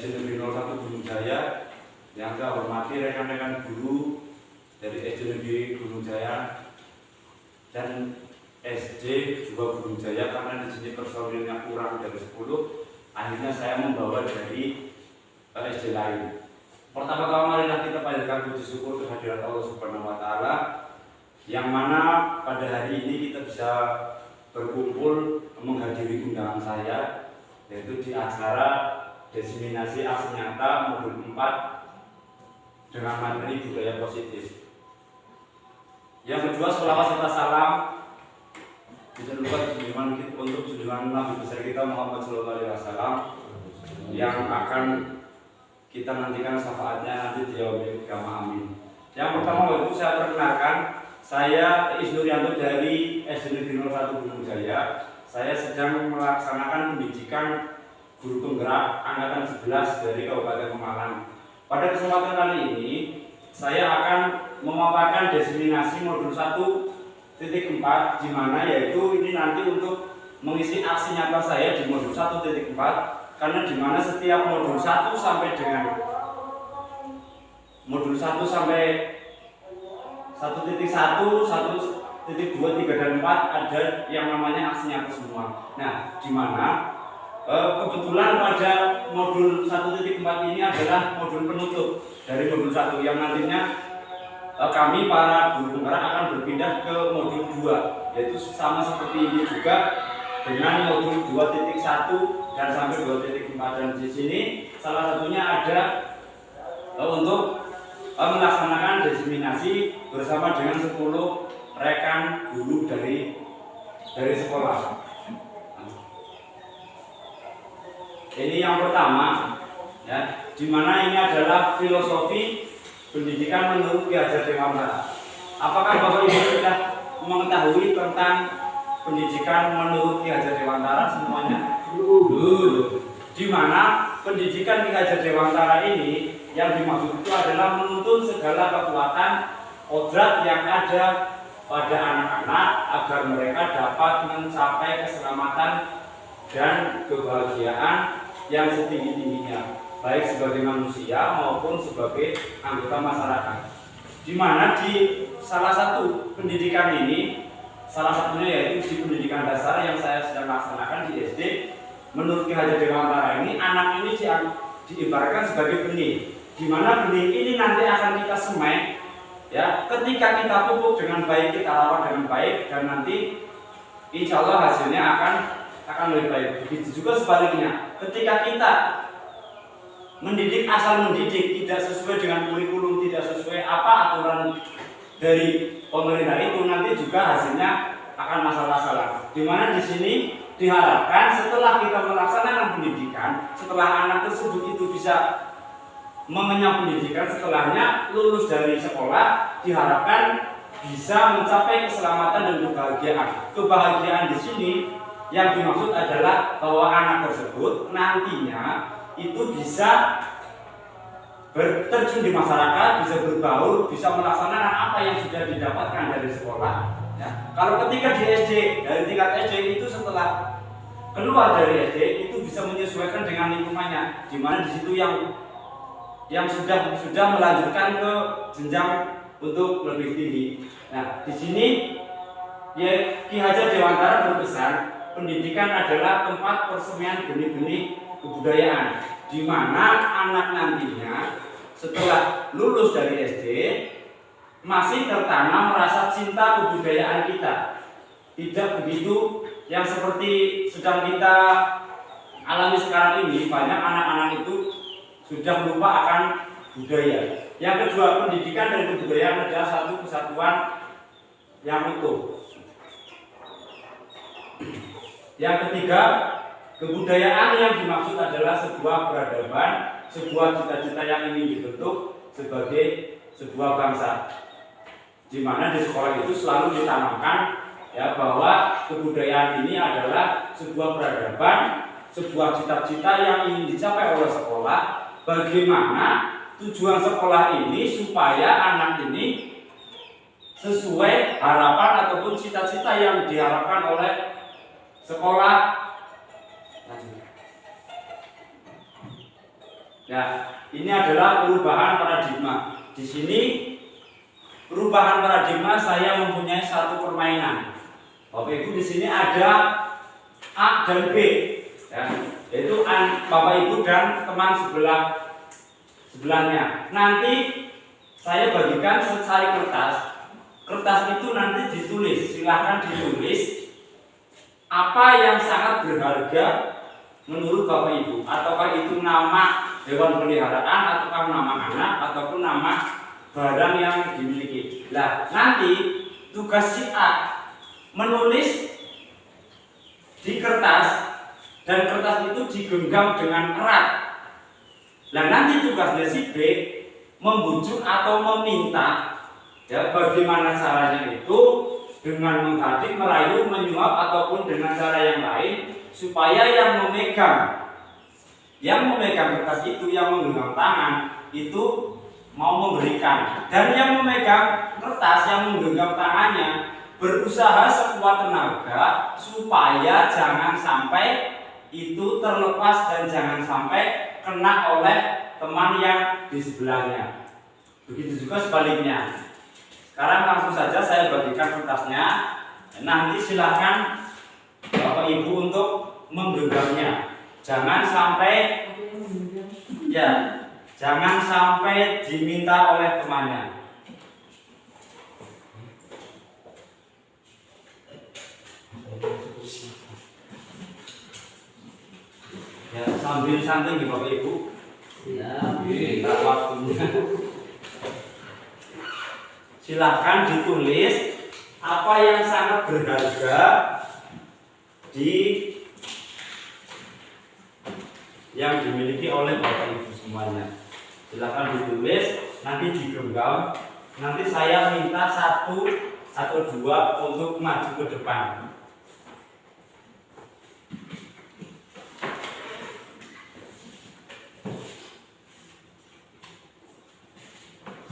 SD Negeri 01 Gunung Jaya, yang saya hormati rekan-rekan guru dari SD Negeri Gunung Jaya dan SD 2 Gunung Jaya, karena di sini personilnya kurang dari 10, akhirnya saya membawa dari SD lain. Pertama-tama marilah kita panjatkan puji syukur kehadirat Allah Subhanahu wa Ta'ala, yang mana pada hari ini kita bisa berkumpul menghadiri undangan saya, yaitu di acara diseminasi aksi nyata modul 4 dengan materi budaya positif. Yang kedua, sholawat serta salam tidak lupa untuk junjungan Nabi besar kita Muhammad SAW, yang akan kita nantikan syafaatnya nanti di yaumil qiyamah, amin. Yang pertama waktu saya perkenalkan, saya Iis Nuryanto dari SD Negeri 01 Gunung Jaya. Saya sedang melaksanakan pendidikan guru penggerak angkatan 11 dari Kabupaten Pemalang. Pada kesempatan kali ini saya akan memaparkan diseminasi modul 1.4, di mana yaitu ini nanti untuk mengisi aksi nyata saya di modul 1.4, karena di mana setiap modul 1 sampai dengan modul 1 sampai 1.1, 1.2, 3 dan 4 ada yang namanya aksi nyata semua. Nah, di mana kebetulan pada modul 1.4 ini adalah modul penutup dari modul 1, yang nantinya kami para guru penggerak akan berpindah ke modul 2, yaitu sama seperti ini juga dengan modul 2.1 dan sampai 2.4. Dan di sini salah satunya ada untuk melaksanakan diseminasi bersama dengan 10 rekan guru dari sekolah. Ini yang pertama, ya, di mana ini adalah filosofi pendidikan menurut Ki Hajar Dewantara. Apakah Bapak Ibu sudah mengetahui tentang pendidikan menurut Ki Hajar Dewantara semuanya? Dulu. Di mana pendidikan Ki Hajar Dewantara ini yang dimaksud itu adalah menuntun segala kekuatan kodrat yang ada pada anak-anak agar mereka dapat mencapai keselamatan dan kebahagiaan yang setinggi-tingginya, baik sebagai manusia maupun sebagai anggota masyarakat. Di mana di salah satu pendidikan ini, salah satunya yaitu di pendidikan dasar yang saya sedang laksanakan di SD, menurut Ki Hajar Dewantara ini, anak ini diibaratkan sebagai benih, di mana benih ini nanti akan kita semai, ya, ketika kita pupuk dengan baik, kita rawat dengan baik, dan nanti insya Allah hasilnya akan lebih baik. Begitu juga sebaliknya, ketika kita mendidik asal mendidik, tidak sesuai dengan kurikulum, tidak sesuai apa aturan dari pemerintah, itu nanti juga hasilnya akan masalah-masalah. Dimana di sini diharapkan setelah kita melaksanakan pendidikan, setelah anak tersebut itu bisa mengenyam pendidikan, setelahnya lulus dari sekolah, diharapkan bisa mencapai keselamatan dan kebahagiaan. Kebahagiaan di sini yang dimaksud adalah bahwa anak tersebut nantinya itu bisa berterjun di masyarakat, bisa berbaur, bisa melaksanakan apa yang sudah didapatkan dari sekolah. Ya. Kalau ketika di SD, dari tingkat SD itu setelah keluar dari SD itu bisa menyesuaikan dengan lingkungannya, di mana di situ yang sudah melanjutkan ke jenjang untuk lebih tinggi. Nah, di sini ya, Ki Hajar Dewantara berpesan, pendidikan adalah tempat persemaian benih-benih kebudayaan, di mana anak nantinya setelah lulus dari SD masih tertanam rasa cinta kebudayaan kita. Tidak begitu yang seperti sedang kita alami sekarang ini, banyak anak-anak itu sudah lupa akan budaya. Yang kedua, pendidikan dan kebudayaan adalah satu kesatuan yang utuh. Yang ketiga, kebudayaan yang dimaksud adalah sebuah peradaban, sebuah cita-cita yang ingin dibentuk sebagai sebuah bangsa, di mana di sekolah itu selalu ditanamkan, ya, bahwa kebudayaan ini adalah sebuah peradaban, sebuah cita-cita yang ingin dicapai oleh sekolah. Bagaimana tujuan sekolah ini supaya anak ini sesuai harapan ataupun cita-cita yang diharapkan oleh sekolah. Ya, ini adalah perubahan paradigma. Di sini perubahan paradigma saya mempunyai satu permainan. Bapak Ibu di sini ada A dan B, ya, yaitu Bapak Ibu dan teman sebelahnya. Nanti saya bagikan secari kertas. Kertas itu nanti ditulis, silahkan ditulis apa yang sangat berharga menurut Bapak Ibu, ataukah itu nama hewan peliharaan, ataukah nama anak, ataupun nama barang yang dimiliki. Nah, nanti tugas si A menulis di kertas dan kertas itu digenggam dengan erat. Nah, nanti tugasnya si B membujuk atau meminta, ya, bagaimana caranya itu dengan menghadik, merayu, menyuap ataupun dengan cara yang lain supaya yang memegang kertas itu, yang menggenggam tangan itu mau memberikan, dan yang memegang kertas, yang menggenggam tangannya berusaha sekuat tenaga supaya jangan sampai itu terlepas dan jangan sampai kena oleh teman yang di sebelahnya. Begitu juga sebaliknya. Sekarang langsung saja saya bagikan kertasnya. Nanti silakan Bapak Ibu untuk menggenggamnya. Jangan sampai diminta oleh temannya. Ya, sambil santai nih Bapak Ibu. Ya, kita waktunya. Silahkan ditulis apa yang sangat berharga yang dimiliki oleh Bapak Ibu semuanya. Silahkan ditulis, nanti digenggam. Nanti saya minta 1 atau 2 untuk maju ke depan.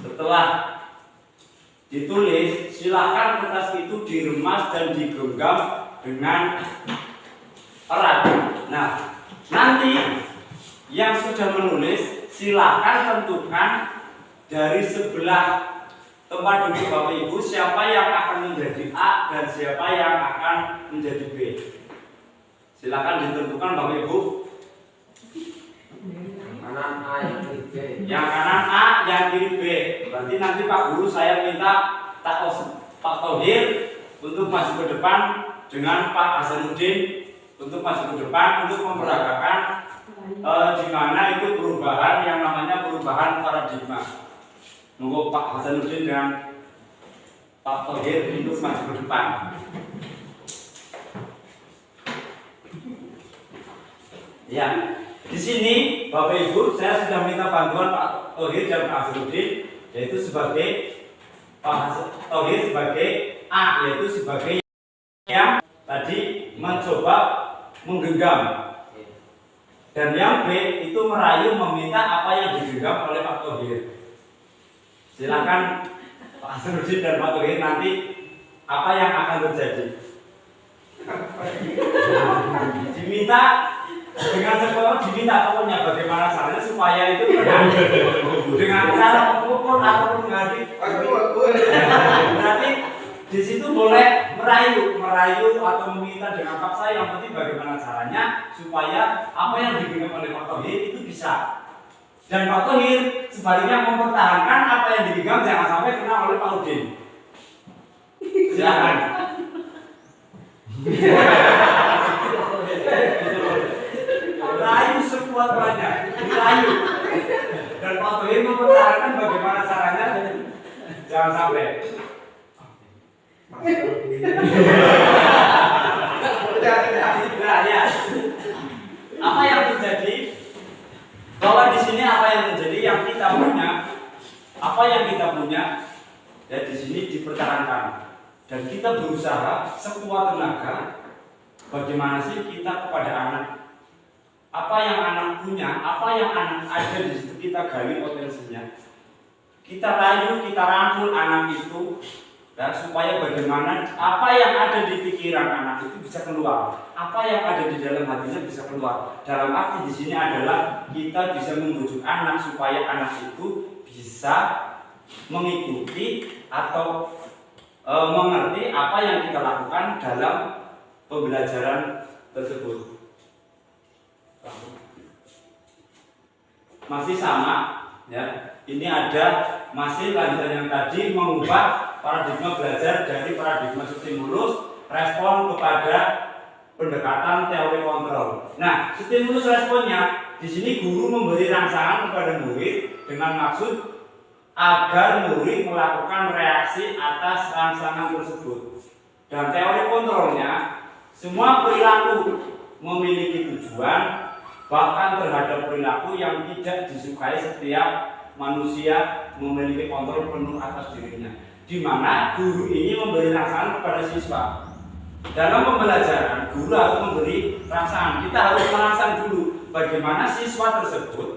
Setelah ditulis, silakan kertas itu diremas dan digenggam dengan erat. Nah, nanti yang sudah menulis silakan tentukan dari sebelah tempat duduk Bapak Ibu siapa yang akan menjadi A dan siapa yang akan menjadi B. Silakan ditentukan Bapak Ibu. Kanan A, yang kiri B. Yang kanan A, yang kiri B. Berarti nanti Pak Guru saya minta Pak Thohir untuk maju ke depan dengan Pak Hasanuddin untuk maju ke depan untuk memperagakan di mana itu perubahan yang namanya perubahan paradigma. Monggo Pak Hasanuddin dengan Pak Thohir untuk maju ke depan. Ya. Di sini Bapak Ibu saya sudah minta bantuan Pak Thohir dan Pak Hasanuddin, yaitu sebagai Pak Thohir sebagai A, yaitu sebagai yang tadi mencoba menggenggam, dan yang B itu merayu meminta apa yang digenggam oleh Pak Thohir. Silakan Pak Hasanuddin dan Pak Thohir, nanti apa yang akan terjadi? Diminta dengan sekolah, diminta pokoknya bagaimana caranya supaya itu benar dengan cara mengukur atau menghadik. Berarti di situ boleh merayu atau meminta dengan paksa, yang penting bagaimana caranya supaya apa yang digenggam oleh Pak Thohir itu bisa, dan Pak Thohir sebaliknya mempertahankan apa yang digenggam jangan sampai kena oleh Pak Udin. Silakan. Rayu sekuat-kuatnya, dirayu, dan Pak Thohir mempertahankan bagaimana caranya jangan sampai. Nah, ya. Apa yang terjadi? Bahwa di sini apa yang terjadi, yang kita punya, apa yang kita punya, ya di sini dipertahankan, dan kita berusaha sekuat tenaga. Bagaimana sih kita kepada anak? Apa yang anak punya, apa yang anak ada di situ kita gali potensinya. Kita rayu, kita rangkul anak itu Dan supaya bagaimana apa yang ada di pikiran anak itu bisa keluar, apa yang ada di dalam hatinya bisa keluar. Dalam arti di sini adalah kita bisa membujuk anak supaya anak itu bisa mengikuti atau mengerti apa yang kita lakukan dalam pembelajaran tersebut. Masih sama, ya. Ini ada masih lanjutan yang tadi, mengubah paradigma belajar dari paradigma stimulus respon kepada pendekatan teori kontrol. Nah, stimulus responnya di sini guru memberi rangsangan kepada murid dengan maksud agar murid melakukan reaksi atas rangsangan tersebut. Dan teori kontrolnya, semua perilaku memiliki tujuan, bahkan terhadap perilaku yang tidak disukai setiap manusia memiliki kontrol penuh atas dirinya. Di mana guru ini memberi rangsangan kepada siswa. Dalam pembelajaran, guru harus memberi rangsangan. Kita harus merangsang dulu bagaimana siswa tersebut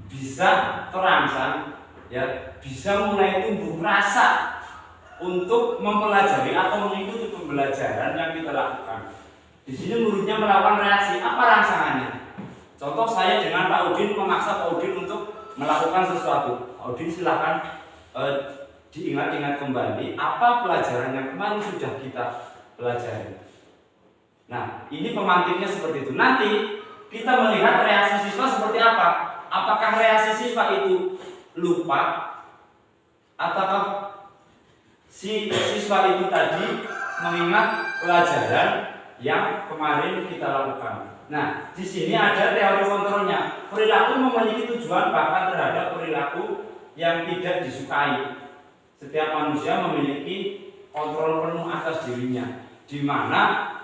bisa terangsang, ya, bisa mulai tumbuh rasa untuk mempelajari atau mengikuti pembelajaran yang kita lakukan. Di sini muridnya melakukan reaksi. Apa rangsangannya? Contoh saya dengan Pak Udin memaksa Pak Udin untuk melakukan sesuatu. Pak Udin silahkan diingat-ingat kembali apa pelajaran yang kemarin sudah kita pelajari. Nah, ini pemantiknya seperti itu. Nanti kita melihat reaksi siswa seperti apa. Apakah reaksi siswa itu lupa, ataukah si siswa itu tadi mengingat pelajaran yang kemarin kita lakukan. Nah, di sini ada teori kontrolnya. Perilaku memiliki tujuan bahkan terhadap perilaku yang tidak disukai. Setiap manusia memiliki kontrol penuh atas dirinya, di mana,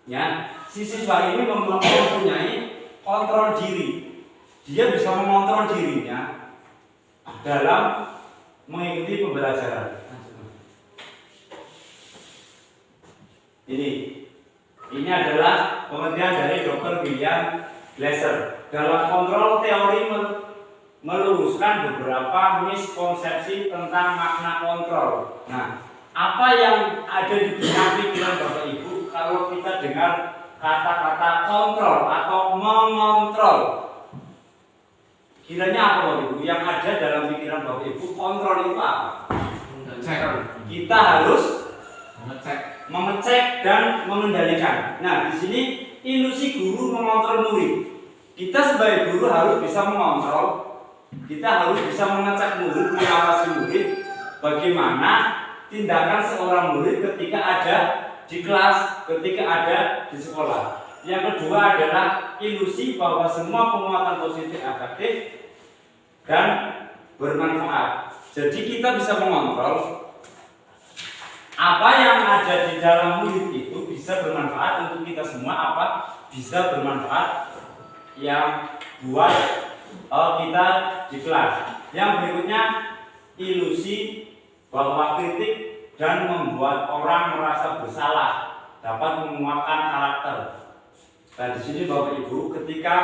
ya, si siswa ini mempunyai kontrol diri. Dia bisa mengontrol dirinya dalam mengikuti pembelajaran. Ini adalah pengertian dari Dr. William Glasser. Dalam kontrol teori meluruskan beberapa miskonsepsi tentang makna kontrol. Nah, apa yang ada di pikiran Bapak Ibu kalau kita dengar kata-kata kontrol atau mengontrol? Kiranya apa Bapak Ibu? Yang ada dalam pikiran Bapak Ibu, kontrol itu apa? Kita harus mengecek dan mengendalikan. Nah, di sini ilusi guru mengontrol murid. Kita sebagai guru harus bisa mengontrol. Kita harus bisa mengecek murid, mengawasi murid. Bagaimana tindakan seorang murid ketika ada di kelas, ketika ada di sekolah. Yang kedua adalah ilusi bahwa semua penguatan positif efektif dan bermanfaat. Jadi kita bisa mengontrol apa yang ada di dalam murid itu bisa bermanfaat untuk kita semua, apa bisa bermanfaat yang buat kita di kelas. Yang berikutnya ilusi bahwa kritik dan membuat orang merasa bersalah dapat menguatkan karakter. Dan di sini Bapak Ibu, ketika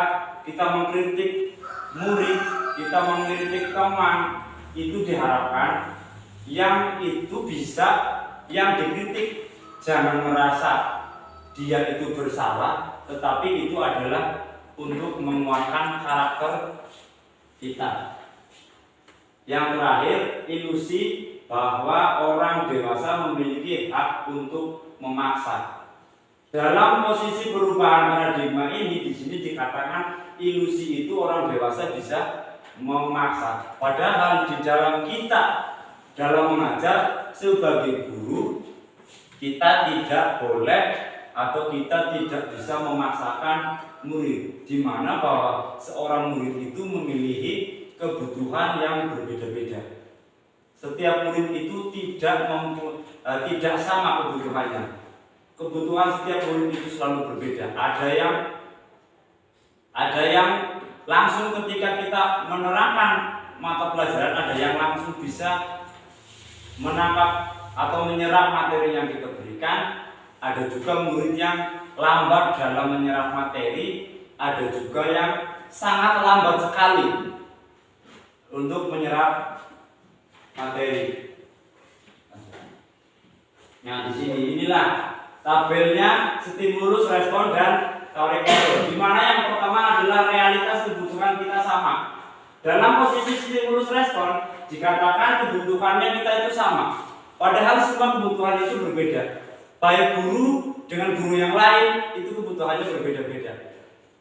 kita mengkritik murid, kita mengkritik teman, itu diharapkan yang itu bisa, yang dikritik jangan merasa dia itu bersalah, tetapi itu adalah untuk menguatkan karakter kita. Yang terakhir, ilusi bahwa orang dewasa memiliki hak untuk memaksa. Dalam posisi perubahan paradigma ini, di sini dikatakan ilusi itu orang dewasa bisa memaksa. Padahal di dalam kita dalam mengajar sebagai guru, kita tidak boleh atau kita tidak bisa memaksakan murid, di mana bahwa seorang murid itu memiliki kebutuhan yang berbeda-beda. Setiap murid itu tidak sama kebutuhannya. Kebutuhan setiap murid itu selalu berbeda. Ada yang langsung ketika kita menerangkan mata pelajaran, ada yang langsung bisa menangkap atau menyerap materi yang kita berikan. Ada juga murid yang lambat dalam menyerap materi, ada juga yang sangat lambat sekali untuk menyerap materi. Nah, di sini inilah tabelnya stimulus, respon, dan teori kontrol. Di mana yang pertama adalah realitas kebutuhan kita sama. Dalam posisi stimulus respon dikatakan kebutuhannya kita itu sama. Padahal semua kebutuhan itu berbeda. Baik guru dengan guru yang lain itu kebutuhannya berbeda-beda.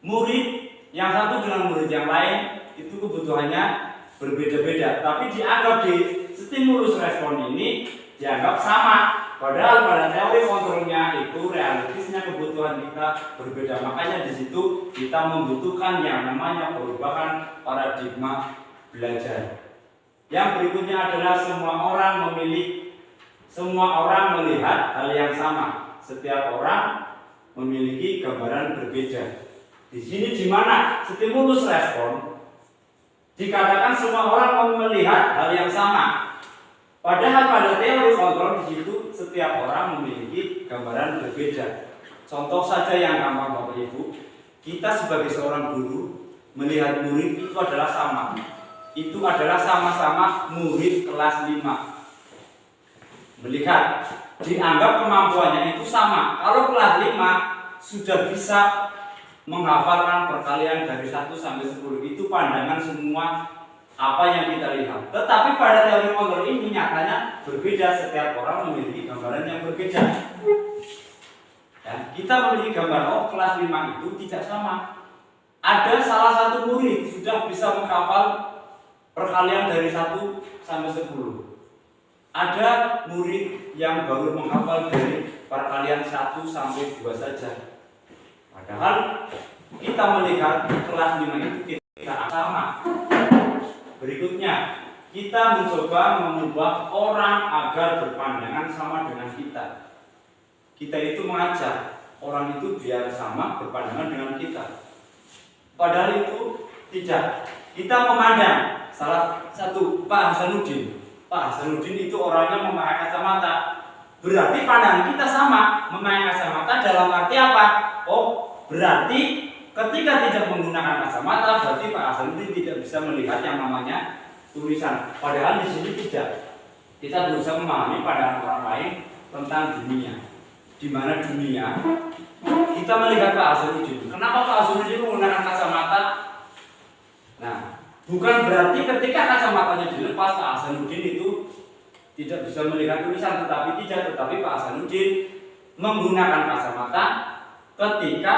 Murid yang satu dengan murid yang lain itu kebutuhannya berbeda-beda. Tapi dianggap di stimulus respon ini dianggap sama. Padahal pada teori kontrolnya itu realistisnya kebutuhan kita berbeda. Makanya di situ kita membutuhkan yang namanya perubahan paradigma belajar. Yang berikutnya adalah semua orang melihat hal yang sama. Setiap orang memiliki gambaran berbeda. Di sini di mana stimulus respon dikatakan semua orang melihat hal yang sama. Padahal pada teori kontrol di situ setiap orang memiliki gambaran berbeda. Contoh saja yang gampang Bapak Ibu, kita sebagai seorang guru melihat murid itu adalah sama. Itu adalah sama-sama murid kelas 5. Melihat, dianggap kemampuannya itu sama. Kalau kelas 5 sudah bisa menghafalkan perkalian dari 1 sampai 10, itu pandangan semua apa yang kita lihat. Tetapi pada teori kontrol ini nyatanya berbeda, setiap orang memiliki gambaran yang berbeda. Ya, kita memiliki gambar kelas 5 itu tidak sama. Ada salah satu murid sudah bisa menghafal perkalian dari 1 sampai 10. Ada murid yang baru menghafal dari perkalian 1 sampai 2 saja. Padahal kita melihat kelas 5 itu tidak sama. Berikutnya, kita mencoba mengubah orang agar berpandangan sama dengan kita. Kita itu mengajak orang itu biar sama berpandangan dengan kita. Padahal itu tidak. Kita memandang salah satu Pak Hasanuddin. Pak Hasanuddin itu orangnya memakai kacamata. Berarti pandangan kita sama. Memakai kacamata dalam arti apa? Oh, berarti ketika tidak menggunakan kacamata, berarti Pak Hasanuddin tidak bisa melihat yang namanya tulisan. Padahal di sini tidak. Kita berusaha memahami pandangan orang lain tentang dunia. Di mana dunia kita melihat Pak Hasanuddin. Kenapa Pak Hasanuddin menggunakan kacamata? Nah, bukan berarti ketika kacamatanya dilepas Pak Hasanuddin itu tidak bisa melihat tulisan, tetapi Pak Hasanuddin menggunakan kacamata ketika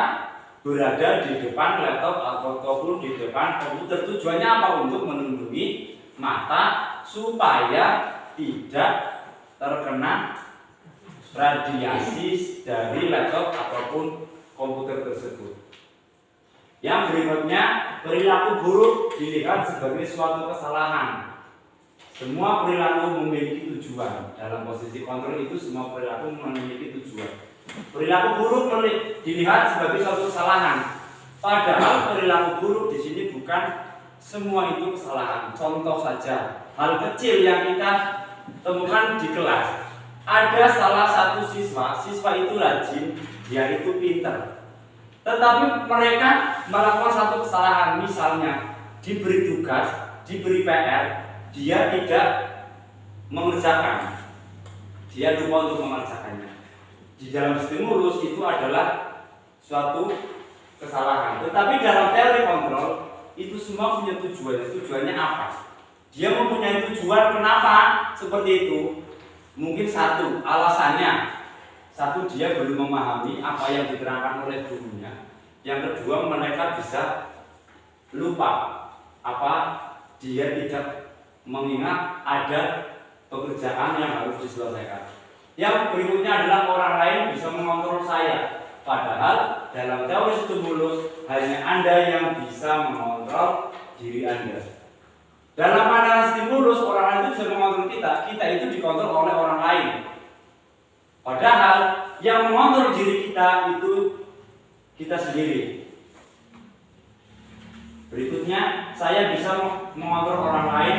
berada di depan laptop ataupun di depan komputer. Tujuannya apa? Untuk melindungi mata supaya tidak terkena radiasi dari laptop ataupun komputer tersebut. Yang berikutnya, perilaku buruk dilihat sebagai suatu kesalahan. Semua perilaku memiliki tujuan. Dalam posisi kontrol itu semua perilaku memiliki tujuan. Perilaku buruk dilihat sebagai suatu kesalahan. Padahal perilaku buruk di sini bukan semua itu kesalahan. Contoh saja, hal kecil yang kita temukan di kelas. Ada salah satu siswa itu rajin, dia itu pintar. Tetapi mereka melakukan satu kesalahan, misalnya diberi tugas, diberi PR, dia tidak mengerjakan. Dia lupa untuk mengerjakannya. Di dalam stimulus itu adalah suatu kesalahan. Tetapi dalam teori kontrol itu semua punya tujuannya. Tujuannya apa? Dia mempunyai tujuan kenapa seperti itu. Mungkin satu alasannya, satu dia belum memahami apa yang diterangkan oleh gurunya. Yang kedua mereka bisa lupa apa dia tidak mengingat ada pekerjaan yang harus diselesaikan. Yang berikutnya adalah orang lain bisa mengontrol saya. Padahal dalam teori stimulus hanya Anda yang bisa mengontrol diri Anda. Dalam pandangan stimulus orang lain itu bisa mengontrol kita. Kita itu dikontrol oleh orang lain. Padahal yang mengontrol diri kita itu kita sendiri. Berikutnya, saya bisa mengontrol orang lain.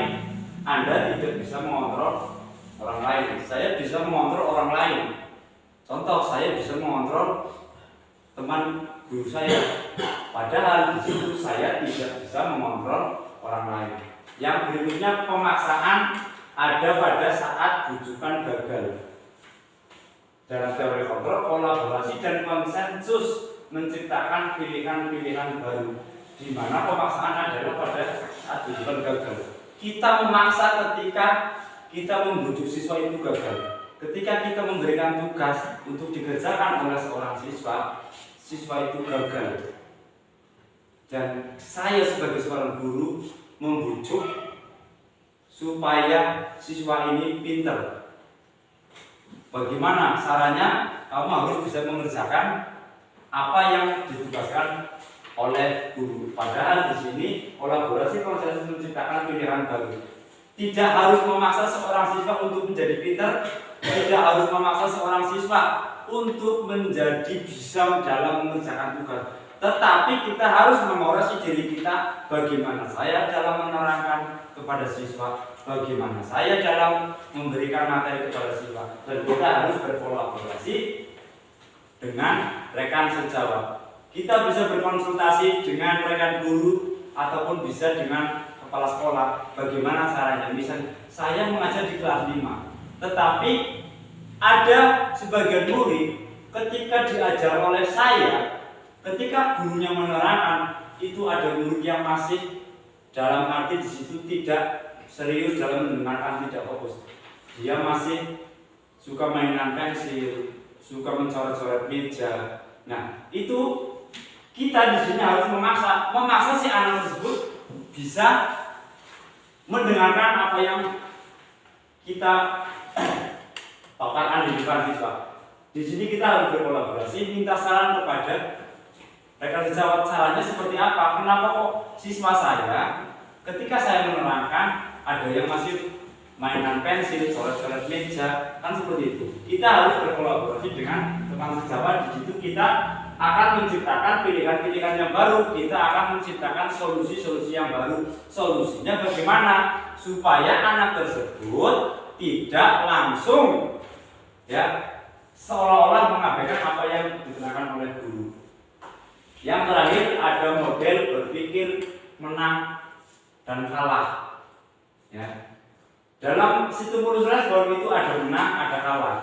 Anda tidak bisa mengontrol orang lain. Saya bisa mengontrol orang lain. Contoh, saya bisa mengontrol teman guru saya. Padahal di situ saya tidak bisa mengontrol orang lain. Yang berikutnya, pemaksaan ada pada saat rujukan gagal. dalam teori kontrol, kolaborasi dan konsensus menciptakan pilihan-pilihan baru, di mana pemaksaan adalah pada saat tujuan gagal. Kita memaksa ketika kita membujuk siswa itu gagal. Ketika kita memberikan tugas untuk dikerjakan oleh seorang siswa, siswa itu gagal. Dan saya sebagai seorang guru membujuk supaya siswa ini pintar. Bagaimana caranya? Kamu harus bisa mengerjakan apa yang ditugaskan oleh guru. Padahal di sini kolaborasi konsensus menciptakan pilihan baru. Tidak harus memaksa seorang siswa untuk menjadi pintar, tidak harus memaksa seorang siswa untuk menjadi bisa dalam mengerjakan tugas. Tetapi kita harus mengoreksi diri kita, bagaimana saya dalam menerangkan kepada siswa, bagaimana saya dalam memberikan materi kepada siswa, dan kita harus berkolaborasi dengan rekan sejawat. Kita bisa berkonsultasi dengan rekan guru ataupun bisa dengan kepala sekolah. Bagaimana caranya? Misalnya saya mengajar di kelas 5, tetapi ada sebagian murid ketika diajar oleh saya, ketika gurunya menerangkan, itu ada murid yang masih dalam arti di situ tidak serius dalam mendengarkan, tidak fokus. Dia masih suka mainan pensil, suka mencoret-coret meja. Nah, itu kita di sini harus memaksa si anak tersebut bisa mendengarkan apa yang kita paparkan di depan siswa. Di sini kita harus berkolaborasi, minta saran kepada rekan sejawat, caranya seperti apa? Kenapa kok siswa saya ketika saya menerangkan ada yang masih mainan pensil, coret-coret meja, kan seperti itu. Kita harus berkolaborasi dengan teman sejawat. Di situ kita akan menciptakan pilihan-pilihan yang baru. Kita akan menciptakan solusi-solusi yang baru. Solusinya bagaimana? Supaya anak tersebut tidak langsung seolah-olah mengabaikan apa yang diterangkan oleh guru. Yang terakhir ada model berpikir menang dan kalah. Dalam stimulus respon itu ada menang, ada kalah.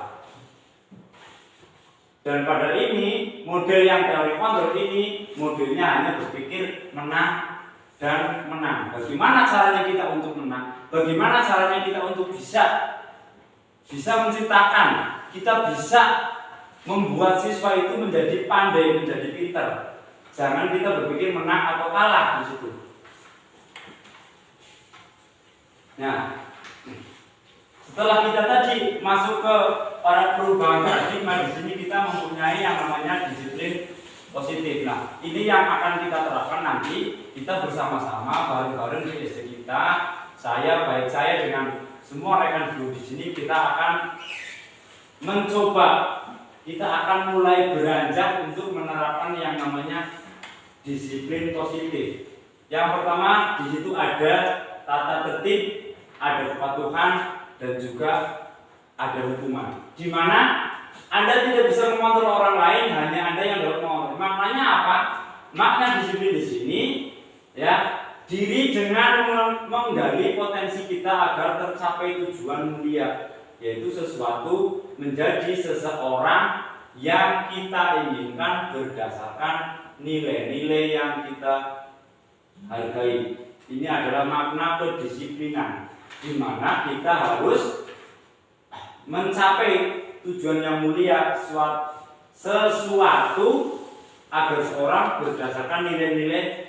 Dan pada ini model yang teori kontrol ini modelnya hanya berpikir menang dan menang. Bagaimana caranya kita untuk menang? Bagaimana caranya kita untuk bisa menciptakan, kita bisa membuat siswa itu menjadi pandai, menjadi pintar. Jangan kita berpikir menang atau kalah di situ. Nah, setelah kita tadi masuk ke para perubahan paradigma, di sini kita mempunyai yang namanya disiplin positif. Nah, ini yang akan kita terapkan nanti. Kita bersama-sama bareng-bareng di SD kita. Baik saya dengan semua rekan guru di sini, kita akan mencoba, kita akan mulai beranjak untuk menerapkan yang namanya disiplin positif. Yang pertama, di situ ada tata tertib, ada kepatuhan, dan juga ada hukuman. Di mana Anda tidak bisa mengontrol orang lain, hanya Anda yang dapat mengontrol. Maknanya apa? Makna disiplin di sini diri dengan menggali potensi kita agar tercapai tujuan mulia, yaitu sesuatu menjadi seseorang yang kita inginkan berdasarkan nilai-nilai yang kita hargai. Ini adalah makna kedisiplinan, di mana kita harus mencapai tujuan yang mulia, sesuatu agar seorang berdasarkan nilai-nilai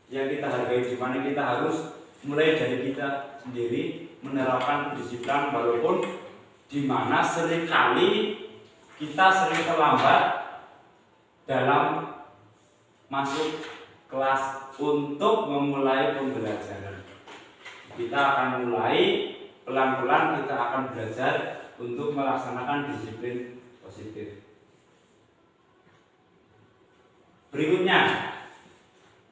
yang kita hargai, di mana kita harus mulai dari kita sendiri menerapkan kedisiplinan, walaupun di mana seringkali kita sering terlambat dalam masuk kelas untuk memulai pembelajaran. Kita akan mulai pelan-pelan, kita akan belajar untuk melaksanakan disiplin positif. Berikutnya,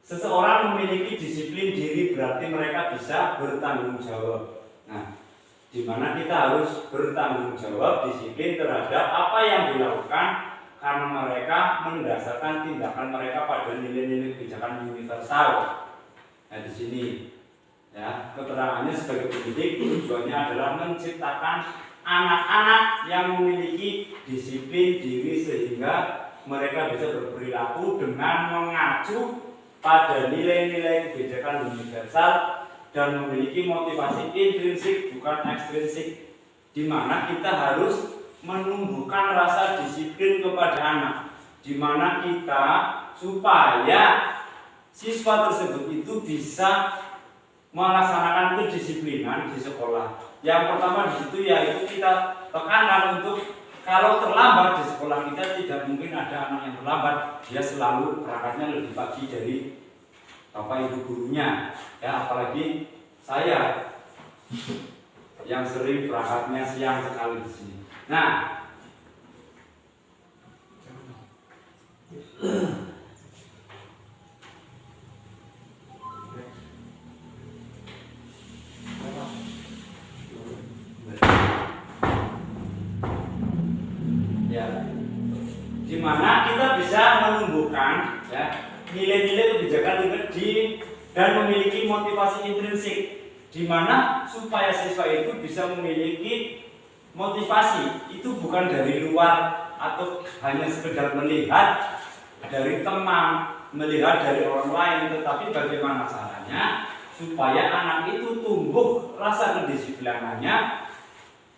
seseorang memiliki disiplin diri berarti mereka bisa bertanggung jawab. Nah, di mana kita harus bertanggung jawab, disiplin terhadap apa yang dilakukan, karena mereka mendasarkan tindakan mereka pada nilai-nilai kebijakan universal. Nah, di sini keterangannya sebagai pendidik tujuannya adalah menciptakan anak-anak yang memiliki disiplin diri sehingga mereka bisa berperilaku dengan mengacu pada nilai-nilai kebijakan universal dan memiliki motivasi intrinsik bukan ekstrinsik, di mana kita harus menumbuhkan rasa disiplin kepada anak, di mana kita supaya siswa tersebut itu bisa melaksanakan kedisiplinan di sekolah. Yang pertama di situ yaitu kita tekankan untuk kalau terlambat di sekolah kita tidak mungkin ada anak yang terlambat, dia selalu berangkatnya lebih pagi dari bapak ibu gurunya. Ya, apalagi saya yang sering berangkatnya siang sekali di sini. Nah, di mana kita bisa menumbuhkan ya nilai-nilai kebijakan dan memiliki motivasi intrinsik, di mana supaya siswa itu bisa memiliki motivasi itu bukan dari luar atau hanya sekedar melihat dari teman, melihat dari orang lain, tetapi bagaimana caranya supaya anak itu tumbuh rasa kedisiplinannya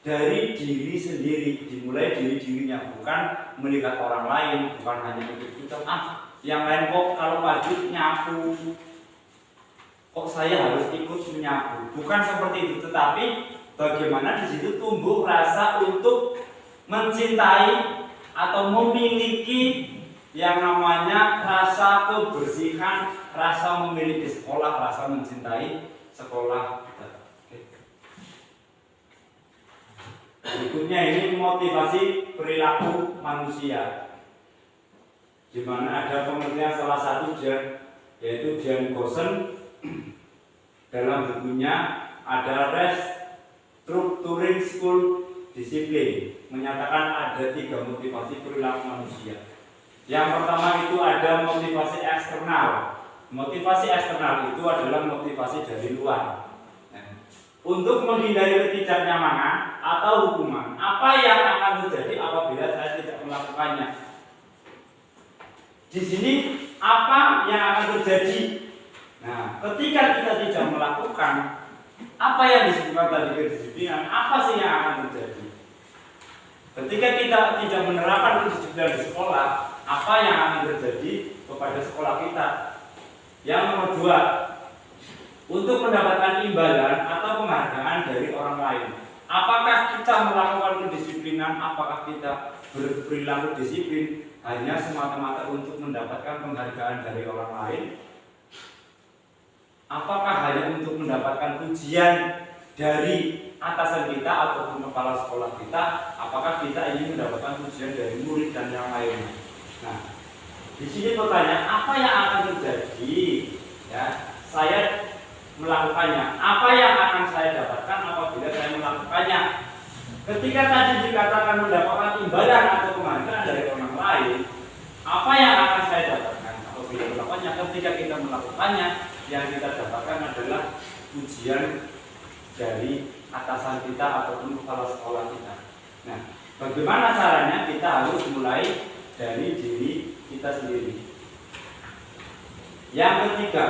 dari diri sendiri, dimulai dari dirinya, bukan melihat orang lain, bukan hanya ikut-ikutan. Yang lain kok kalau maju nyapu, kok saya harus ikut menyapu, bukan seperti itu. Tetapi bagaimana di situ tumbuh rasa untuk mencintai atau memiliki yang namanya rasa kebersihan, rasa memiliki sekolah, rasa mencintai sekolah. Berikutnya ini motivasi perilaku manusia, di mana ada pengertian salah satu yaitu Jan Gosen dalam bukunya ada Restructuring School Discipline menyatakan ada 3 motivasi perilaku manusia. Yang pertama itu ada motivasi eksternal. Motivasi eksternal itu adalah motivasi dari luar. Untuk menghindari ketidaknyamanan atau hukuman, apa yang akan terjadi apabila saya tidak melakukannya? Di sini apa yang akan terjadi? Nah, ketika kita tidak melakukan apa yang disebutkan tadi kedisiplinan, apa sih yang akan terjadi? Ketika kita tidak menerapkan kedisiplinan di sekolah, apa yang akan terjadi kepada sekolah kita? Yang nomor 2, untuk mendapatkan imbalan atau penghargaan dari orang lain. Apakah kita melakukan kedisiplinan, apakah kita berperilaku disiplin hanya semata-mata untuk mendapatkan penghargaan dari orang lain? Apakah hanya untuk mendapatkan pujian dari atasan kita ataupun kepala sekolah kita? Apakah kita ingin mendapatkan pujian dari murid dan yang lainnya? Nah, di sini pertanyaan, apa yang akan terjadi? Ya, saya melakukannya. Apa yang akan saya dapatkan apabila saya melakukannya? Ketika tadi dikatakan mendapatkan imbalan atau penghargaan dari orang lain, apa yang akan saya dapatkan apabila melakukannya? Ketika kita melakukannya, yang kita dapatkan adalah pujian dari atasan kita ataupun kepala sekolah kita. Nah, bagaimana caranya? Kita harus mulai dari diri kita sendiri. Yang ketiga,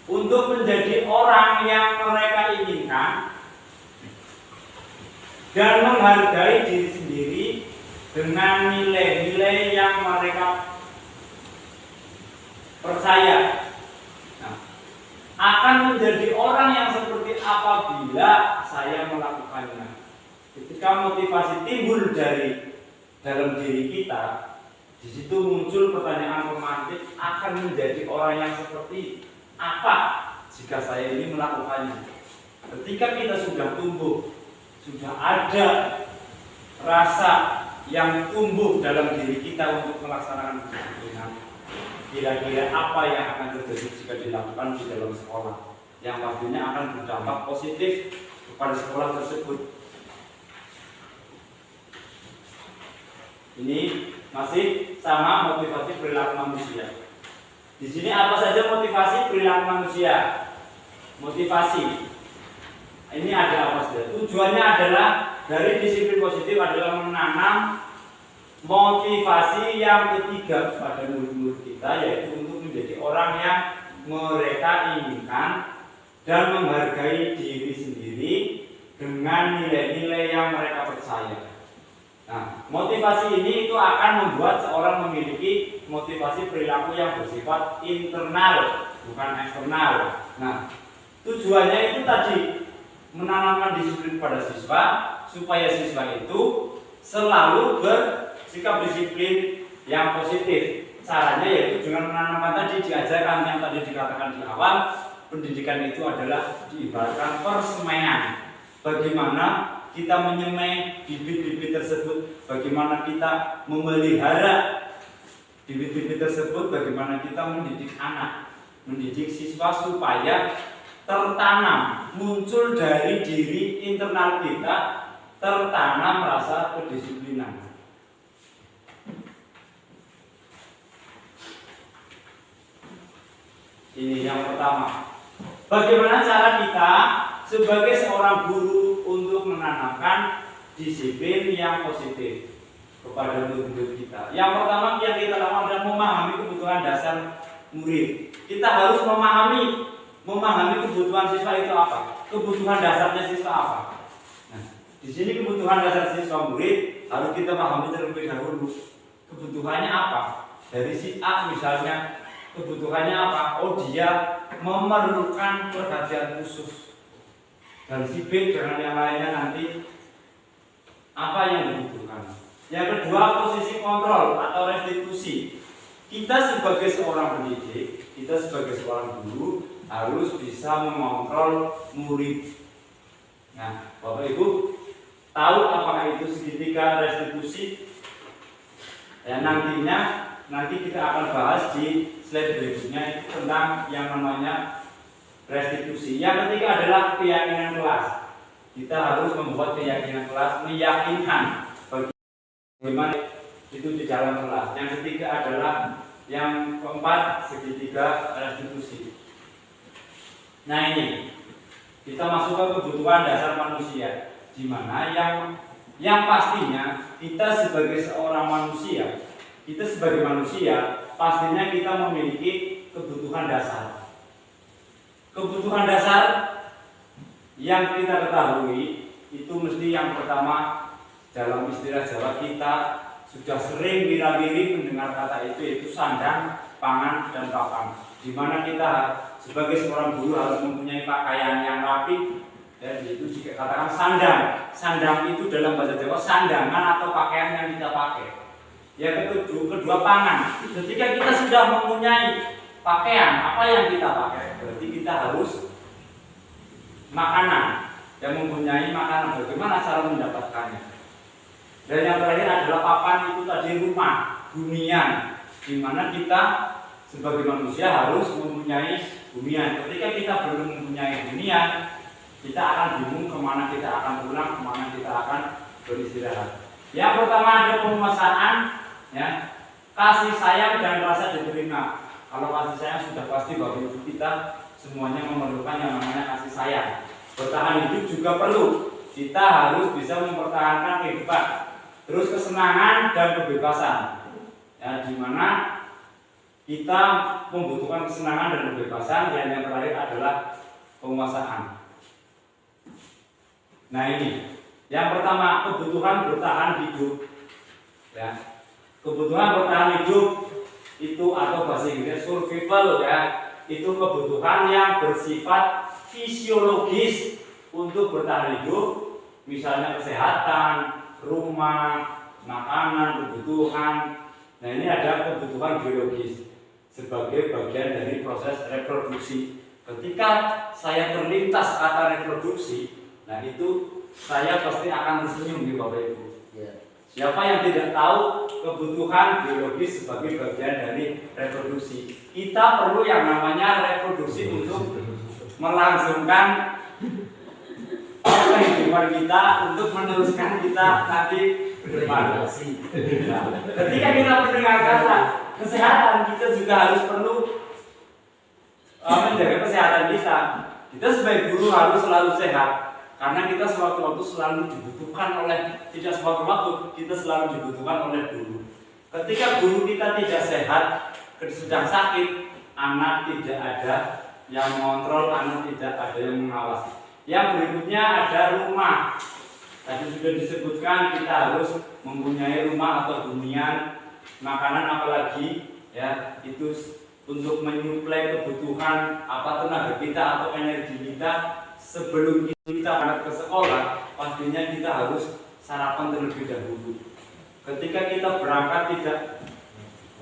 untuk menjadi orang yang mereka inginkan dan menghargai diri sendiri dengan nilai-nilai yang mereka percaya. Nah, akan menjadi orang yang seperti apabila saya melakukannya. Ketika motivasi timbul dari dalam diri kita, di situ muncul pertanyaan romantis, akan menjadi orang yang seperti apa jika saya ini melakukannya? Ketika kita sudah tumbuh, sudah ada rasa yang tumbuh dalam diri kita untuk melaksanakan kedisiplinan, kira-kira apa yang akan terjadi jika dilakukan di dalam sekolah? Yang pastinya akan berdampak positif kepada sekolah tersebut. Ini masih sama motivasi perilaku manusia. Di sini apa saja motivasi perilaku manusia? Motivasi ini ada apa saja? Tujuannya adalah dari disiplin positif adalah menanam motivasi yang ketiga pada murid-murid kita, yaitu untuk menjadi orang yang mereka inginkan dan menghargai diri sendiri dengan nilai-nilai yang mereka percaya. Nah, motivasi ini itu akan membuat seorang memiliki motivasi perilaku yang bersifat internal, bukan eksternal. Nah, tujuannya itu tadi menanamkan disiplin pada siswa supaya siswa itu selalu bersikap disiplin yang positif. Caranya yaitu dengan menanamkan tadi diajarkan yang tadi dikatakan di awal, pendidikan itu adalah diibaratkan persemaian. Bagaimana kita menyemai bibit-bibit tersebut, bagaimana kita memelihara bibit-bibit tersebut, bagaimana kita mendidik anak, mendidik siswa supaya tertanam, muncul dari diri internal kita, tertanam rasa kedisiplinan. Ini yang pertama. Bagaimana cara kita sebagai seorang guru untuk menanamkan disiplin yang positif kepada murid-murid kita? Yang pertama yang kita lakukan adalah memahami kebutuhan dasar murid. Kita harus memahami kebutuhan siswa itu apa, kebutuhan dasarnya siswa apa. Nah, di sini kebutuhan dasar siswa murid harus kita pahami terlebih dahulu. Kebutuhannya apa? Dari si A misalnya, kebutuhannya apa? Oh, dia memerlukan perhatian khusus. Dan si B dengan yang lainnya nanti apa yang dibutuhkan. Yang kedua, posisi kontrol atau restitusi. Kita sebagai seorang pendidik, kita sebagai seorang guru harus bisa mengontrol murid. Nah, Bapak Ibu tahu apakah itu segitiga restitusi? Ya, nanti kita akan bahas di slide berikutnya itu tentang yang namanya restitusi. Yang ketiga adalah keyakinan kelas. Kita harus membuat keyakinan kelas, meyakinkan bagaimana itu di dalam kelas. Yang ketiga adalah yang keempat, segitiga restitusi. Nah, ini kita masuk ke kebutuhan dasar manusia, di mana yang pastinya kita sebagai seorang manusia, pastinya kita memiliki kebutuhan dasar. Kebutuhan dasar yang kita ketahui itu mesti yang pertama, dalam istilah Jawa kita sudah sering mira-miri mendengar kata itu, yaitu sandang, pangan, dan papan. Di mana kita sebagai seorang guru harus mempunyai pakaian yang rapi, dan itu dikatakan sandang. Sandang itu dalam bahasa Jawa sandangan atau pakaian yang kita pakai. Yang kedua pangan. Ketika kita sudah mempunyai pakaian, apa yang kita pakai? Berarti kita harus makanan. Yang mempunyai makanan, bagaimana cara mendapatkannya? Dan yang terakhir adalah papan, itu tadi rumah, hunian, di mana kita sebagai manusia harus mempunyai hunian. Ketika kita belum mempunyai hunian, kita akan bingung kemana kita akan pulang, kemana kita akan beristirahat. Yang pertama ada penguasaan, ya, kasih sayang dan rasa diterima. Kalau kasih sayang sudah pasti bahwa kita semuanya memerlukan yang namanya kasih sayang. Bertahan hidup juga perlu. Kita harus bisa mempertahankan kehidupan. Terus kesenangan dan kebebasan. Ya, di mana kita membutuhkan kesenangan dan kebebasan, dan yang terakhir adalah penguasaan. Nah, ini yang pertama, kebutuhan bertahan hidup. Ya, kebutuhan bertahan hidup itu atau bahasa Inggris survival, ya, itu kebutuhan yang bersifat fisiologis untuk bertahan hidup, misalnya kesehatan, rumah, makanan, kebutuhan. Nah, ini ada kebutuhan biologis sebagai bagian dari proses reproduksi. Ketika saya terlintas kata reproduksi, nah itu saya pasti akan tersenyum di Bapak Ibu. Siapa yang tidak tahu kebutuhan biologis sebagai bagian dari reproduksi? Kita perlu yang namanya reproduksi untuk melangsungkan kehidupan kita, untuk meneruskan kita nanti ke depan. Nah, ketika kita mendengar kata kesehatan, kita juga harus perlu menjaga kesehatan kita. Kita sebagai guru harus selalu sehat. Karena kita sewaktu-waktu selalu dibutuhkan oleh, tidak sewaktu-waktu, kita selalu dibutuhkan oleh guru. Ketika guru kita tidak sehat, sedang sakit, anak tidak ada yang mengontrol, anak tidak ada yang mengawasi. Yang berikutnya ada rumah. Tadi sudah disebutkan kita harus mempunyai rumah atau hunian, makanan apalagi ya, itu untuk menyuplai kebutuhan tenaga kita atau energi kita. Sebelum kita berangkat ke sekolah, pastinya kita harus sarapan terlebih dahulu. Ketika kita berangkat tidak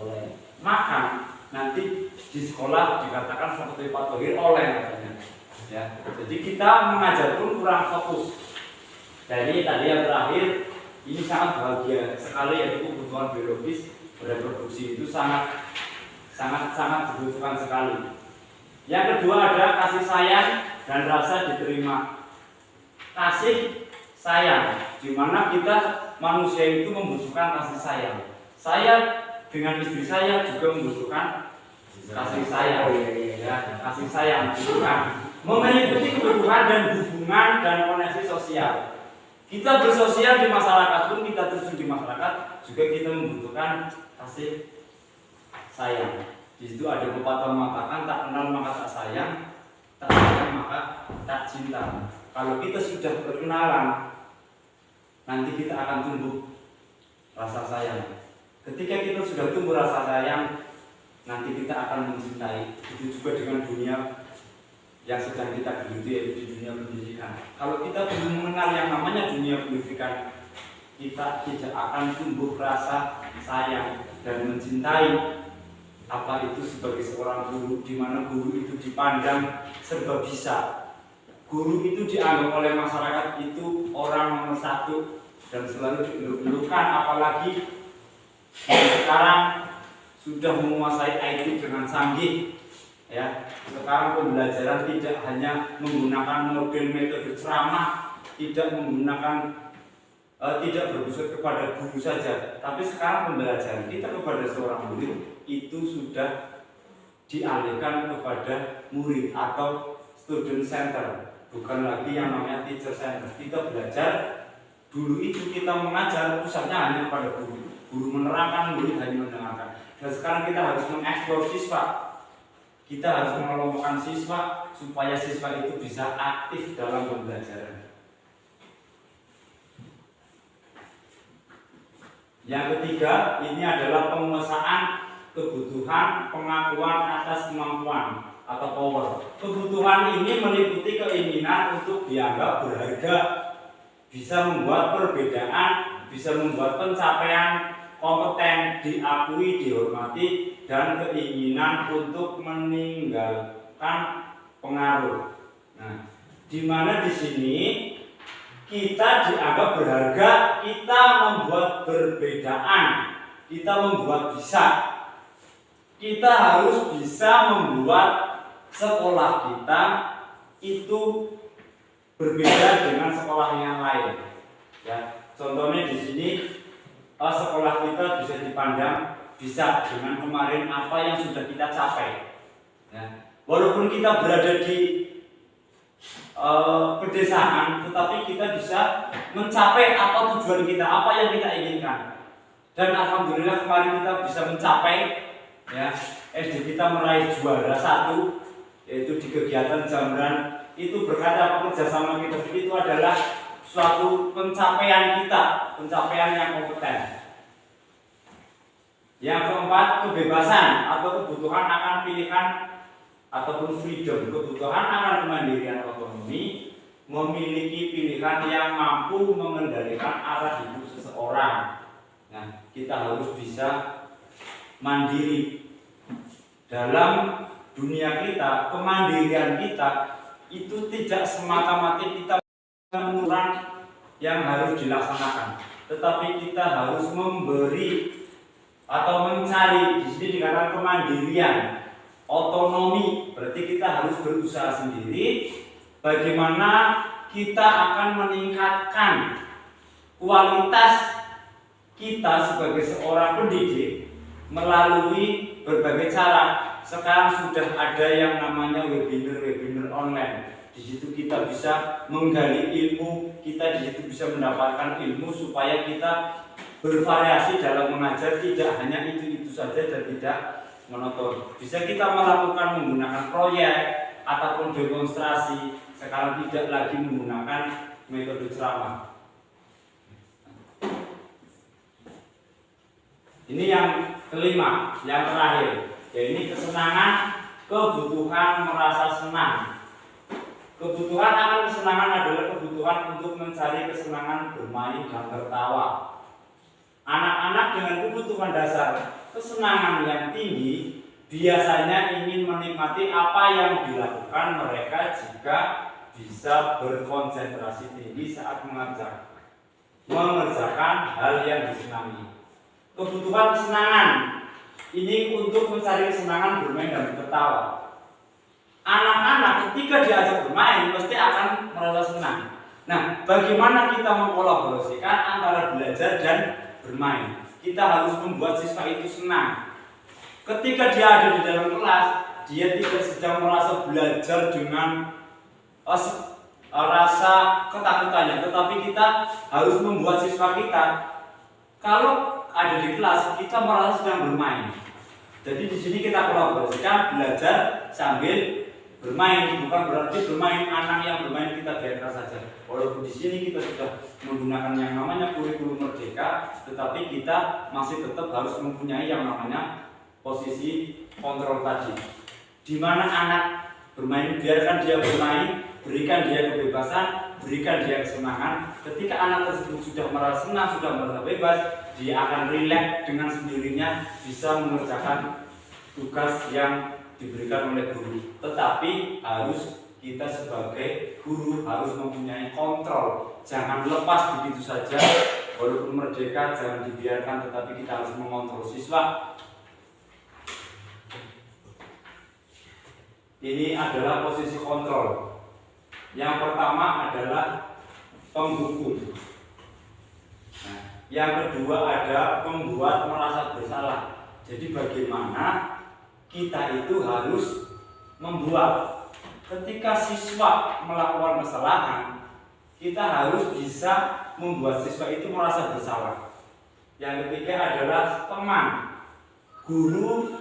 boleh makan, nanti di sekolah dikatakan seperti Pak Thohir oleh katanya. Ya, jadi kita mengajar pun kurang fokus. Jadi tadi yang terakhir, ini sangat bahagia sekali, yaitu kebutuhan biologis bereproduksi itu sangat dibutuhkan sekali. Yang kedua ada kasih sayang dan rasa diterima. Kasih sayang, di mana kita manusia itu membutuhkan kasih sayang. Saya dengan istri saya juga membutuhkan kasih sayang. Ya, kasih sayang bukan mengikuti kebutuhan dan hubungan dan koneksi sosial. Kita bersosial di masyarakat pun, kita terjun di masyarakat juga kita membutuhkan kasih sayang. Di situ ada pepatah mengatakan tak kenal maka tak sayang, tak sayang maka tak cinta. Kalau kita sudah berkenalan, nanti kita akan tumbuh rasa sayang. Ketika kita sudah tumbuh rasa sayang, nanti kita akan mencintai. Itu juga dengan dunia yang sedang kita geluti, yaitu di dunia pendidikan. Kalau kita belum mengenal yang namanya dunia pendidikan, kita tidak akan tumbuh rasa sayang dan mencintai apa itu sebagai seorang guru, di mana guru itu dipandang serba bisa. Guru itu dianggap oleh masyarakat itu orang nomor satu dan selalu dieluk-elukan, apalagi sekarang sudah menguasai IT dengan canggih. Ya, sekarang pembelajaran tidak hanya menggunakan model metode ceramah, tidak berpusat kepada guru saja, tapi sekarang pembelajaran kita kepada seorang murid itu sudah dialihkan kepada murid atau student center, bukan lagi yang namanya teacher center. Kita belajar dulu itu kita mengajar pusatnya hanya kepada guru, guru menerangkan, murid hanya mendengarkan. Dan sekarang kita harus mengeksplor siswa. Kita harus mengelompokkan siswa supaya siswa itu bisa aktif dalam pembelajaran. Yang ketiga, ini adalah penguasaan kebutuhan pengakuan atas kemampuan atau power. Kebutuhan ini meliputi keinginan untuk dianggap berharga, bisa membuat perbedaan, bisa membuat pencapaian kompeten, diakui, dihormati, dan keinginan untuk meninggalkan pengaruh. Nah, di mana di sini kita dianggap berharga, kita membuat perbedaan, kita membuat bisa. Kita harus bisa membuat sekolah kita itu berbeda dengan sekolah yang lain. Ya, contohnya di sini sekolah kita bisa dipandang bisa dengan kemarin apa yang sudah kita capai. Ya, walaupun kita berada di pedesaan, tetapi kita bisa mencapai apa tujuan kita, apa yang kita inginkan. Dan alhamdulillah kemarin kita bisa mencapai, ya, SD kita meraih juara 1, yaitu di kegiatan Jamran. Itu berkata kerjasama kita itu adalah suatu pencapaian kita, pencapaian yang kompeten. Yang keempat, kebebasan atau kebutuhan akan pilihan ataupun freedom, kebutuhan akan kemandirian otonomi, memiliki pilihan yang mampu mengendalikan arah hidup seseorang. Nah, kita harus bisa mandiri dalam dunia kita. Kemandirian kita itu tidak semata-mata kita menurut yang harus dilaksanakan, tetapi kita harus memberi atau mencari. Di sini dikatakan kemandirian, otonomi, berarti kita harus berusaha sendiri bagaimana kita akan meningkatkan kualitas kita sebagai seorang pendidik melalui berbagai cara. Sekarang sudah ada yang namanya webinar online. Di situ kita bisa menggali ilmu, kita di situ bisa mendapatkan ilmu supaya kita bervariasi dalam mengajar, tidak hanya itu saja dan tidak monoton. Bisa kita melakukan menggunakan proyek ataupun demonstrasi, sekarang tidak lagi menggunakan metode ceramah. Ini yang kelima, yang terakhir, yaitu kesenangan, kebutuhan merasa senang. Kebutuhan akan kesenangan adalah kebutuhan untuk mencari kesenangan bermain dan tertawa. Anak-anak dengan kebutuhan dasar kesenangan yang tinggi biasanya ingin menikmati apa yang dilakukan mereka jika bisa berkonsentrasi tinggi saat mengerjakan hal yang disenangi. Kebutuhan kesenangan ini untuk mencari kesenangan bermain dan tertawa. Anak-anak ketika diajak bermain pasti akan merasa senang. Nah, bagaimana kita mengkolaborasikan antara belajar dan bermain? Kita harus membuat siswa itu senang. Ketika dia ada di dalam kelas, dia tidak sedang merasa belajar dengan rasa ketakutannya, tetapi kita harus membuat siswa kita, kalau ada di kelas, kita merasa sedang bermain. Jadi di sini kita kolaborasikan belajar sambil bermain, bukan berarti bermain anak yang bermain kita biarkan saja. Walaupun di sini kita sudah menggunakan yang namanya kurikulum merdeka, tetapi kita masih tetap harus mempunyai yang namanya posisi kontrol tadi. Di mana anak bermain, biarkan dia bermain, berikan dia kebebasan, berikan dia kesenangan. Ketika anak tersebut sudah merasa senang, sudah merasa bebas, dia akan rileks dengan sendirinya bisa mengerjakan tugas yang diberikan oleh guru. Tetapi harus kita sebagai guru harus mempunyai kontrol, jangan lepas begitu saja. Walaupun merdeka jangan dibiarkan, tetapi kita harus mengontrol siswa. Ini adalah posisi kontrol. Yang pertama adalah penghukum. Nah, yang kedua ada membuat merasa bersalah. Jadi bagaimana kita itu harus membuat ketika siswa melakukan kesalahan, kita harus bisa membuat siswa itu merasa bersalah. Yang ketiga adalah teman. Guru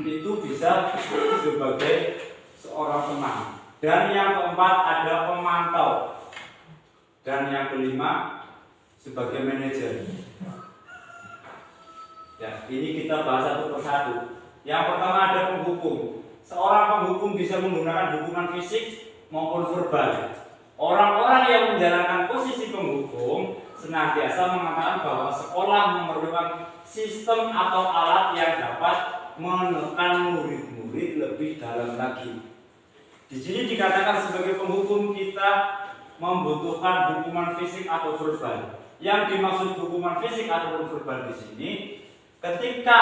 itu bisa sebagai seorang teman. Dan yang keempat ada pemantau. Dan yang kelima sebagai manajer. Ya, ini kita bahas satu persatu. Yang pertama ada penghukum. Seorang penghukum bisa menggunakan hukuman fisik maupun verbal. Orang-orang yang menjalankan posisi penghukum senantiasa mengatakan bahwa sekolah memerlukan sistem atau alat yang dapat menekan murid-murid lebih dalam lagi. Di sini dikatakan sebagai penghukum kita membutuhkan hukuman fisik atau verbal. Yang dimaksud hukuman fisik atau verbal di sini, ketika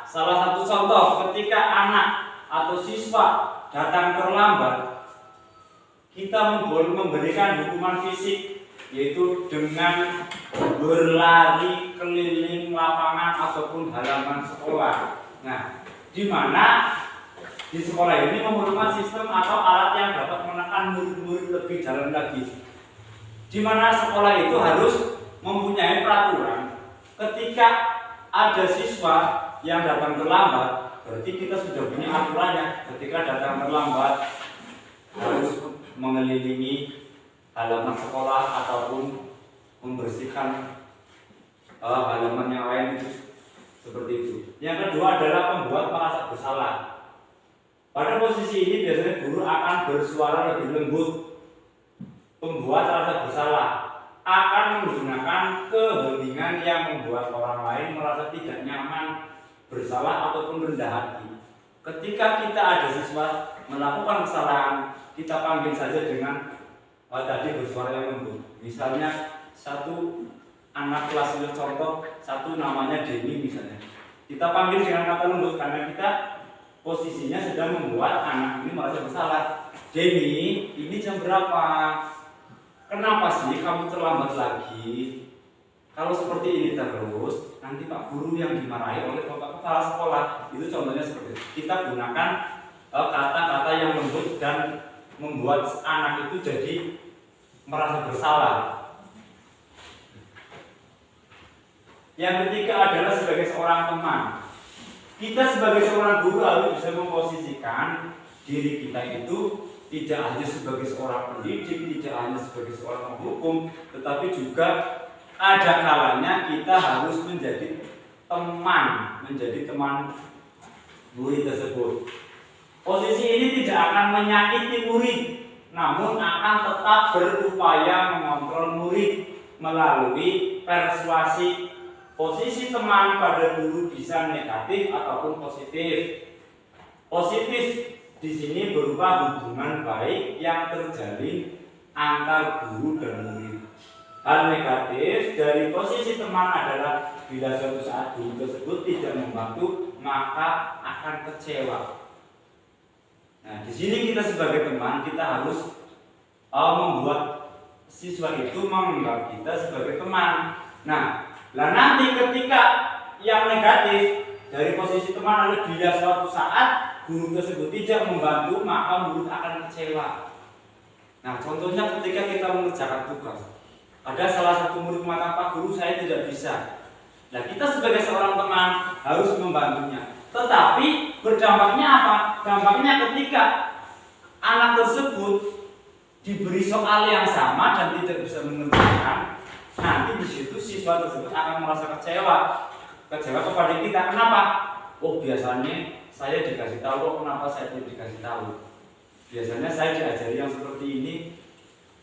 salah satu contoh, ketika anak atau siswa datang terlambat, kita memberikan hukuman fisik, yaitu dengan berlari keliling lapangan ataupun halaman sekolah. Nah, di mana di sekolah ini memerlukan sistem atau alat yang dapat menekan murid-murid lebih dalam lagi. Di mana sekolah itu harus mempunyai peraturan. Ketika ada siswa yang datang terlambat, berarti kita sudah punya aturannya. Ketika datang terlambat harus mengelilingi halaman sekolah ataupun membersihkan halaman yang lain, itu seperti itu. Yang kedua adalah membuat merasa bersalah. Pada posisi ini biasanya guru akan bersuara lebih lembut. Membuat rasa bersalah akan menggunakan keheningan yang membuat orang lain merasa tidak nyaman, bersalah ataupun rendah hati. Ketika kita ada siswa melakukan kesalahan, kita panggil saja dengan tadi bersuara yang lembut. Misalnya satu anak kelas itu contoh, satu namanya Denny misalnya. Kita panggil dengan kata lembut karena kita posisinya sedang membuat anak ini merasa bersalah. Denny, ini jam berapa? Kenapa sih kamu terlambat lagi? Kalau seperti ini terus, nanti Pak Guru yang dimarahi oleh Bapak Kepala Sekolah. Itu contohnya seperti itu. Kita gunakan kata-kata yang lembut dan membuat anak itu jadi merasa bersalah. Yang ketiga adalah sebagai seorang teman. Kita sebagai seorang guru harus bisa memposisikan diri kita itu tidak hanya sebagai seorang pendidik, tidak hanya sebagai seorang penghukum, tetapi juga ada kalanya kita harus menjadi teman murid tersebut. Posisi ini tidak akan menyakiti murid, namun akan tetap berupaya mengontrol murid melalui persuasi. Posisi teman pada guru bisa negatif ataupun positif. Positif di sini berupa hubungan baik yang terjalin antar guru dan murid. Hal negatif dari posisi teman adalah bila suatu saat guru tersebut tidak membantu, maka akan kecewa. Nah, di sini kita sebagai teman kita harus membuat siswa itu menganggap kita sebagai teman. Nah, nanti ketika yang negatif dari posisi teman adalah bila suatu saat guru tersebut tidak membantu, maka murid akan kecewa. Nah, contohnya ketika kita mengerjakan tugas, ada salah satu murid mengatakan, "Pak Guru, saya tidak bisa." Nah, kita sebagai seorang teman harus membantunya. Tetapi berdampaknya apa? Dampaknya ketika anak tersebut diberi soal yang sama dan tidak bisa mengerjakan, nanti di situ siswa tersebut akan merasa kecewa kepada kita. Kenapa? Oh, biasanya saya dikasih tahu, kenapa saya tidak dikasih tahu? Biasanya saya diajari yang seperti ini,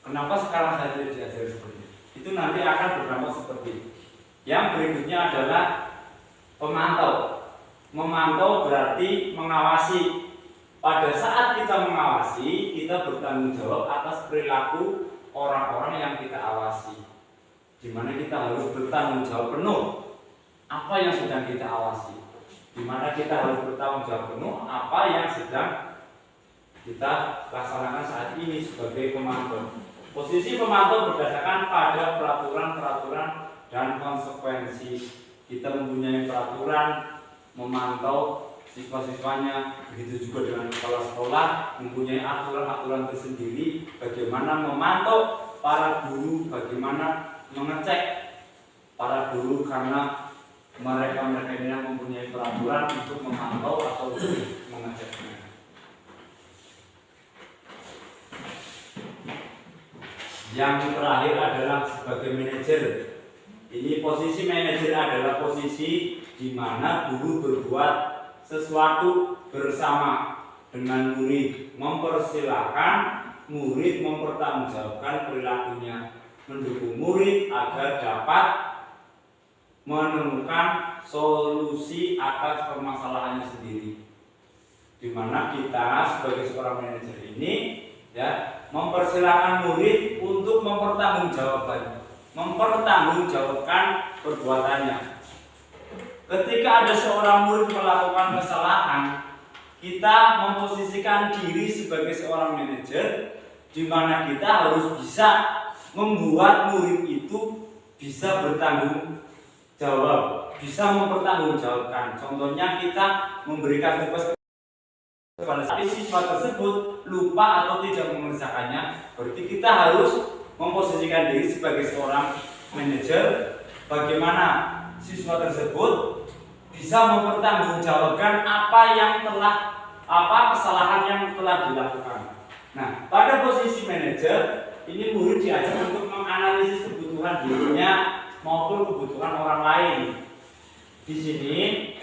kenapa sekarang saya tidak diajari seperti ini? Itu nanti akan berdampak seperti ini. Yang berikutnya adalah pemantau. Memantau berarti mengawasi. Pada saat kita mengawasi, kita bertanggung jawab atas perilaku orang-orang yang kita awasi, di mana kita harus bertanggung jawab penuh apa yang sedang kita awasi, di mana kita harus bertanggung jawab penuh apa yang sedang kita laksanakan saat ini sebagai pemantau. Posisi pemantau berdasarkan pada peraturan-peraturan dan konsekuensi. Kita mempunyai peraturan memantau siswa-siswanya, begitu juga dengan kepala sekolah mempunyai aturan-aturan tersendiri bagaimana memantau para guru, bagaimana mengecek para guru, karena mereka ini mempunyai peraturan untuk memantau atau mengeceknya. Yang terakhir adalah sebagai manajer. Ini posisi manajer adalah posisi di mana guru berbuat sesuatu bersama dengan murid, mempersilahkan murid mempertanggungjawabkan perilakunya, mendukung murid agar dapat menemukan solusi atas permasalahannya sendiri. Di mana kita sebagai seorang manajer ini mempersilahkan murid untuk mempertanggungjawabkan perbuatannya. Ketika ada seorang murid melakukan kesalahan, kita memposisikan diri sebagai seorang manajer, di mana kita harus bisa membuat murid itu bisa bertanggung jawab, bisa mempertanggungjawabkan. Contohnya kita memberikan tugas kepada siswa tersebut lupa atau tidak mengerjakannya, berarti kita harus memposisikan diri sebagai seorang manajer, bagaimana siswa tersebut bisa mempertanggungjawabkan apa kesalahan yang telah dilakukan. Nah, pada posisi manajer ini murid diajak untuk menganalisis kebutuhan dirinya maupun kebutuhan orang lain. Di sini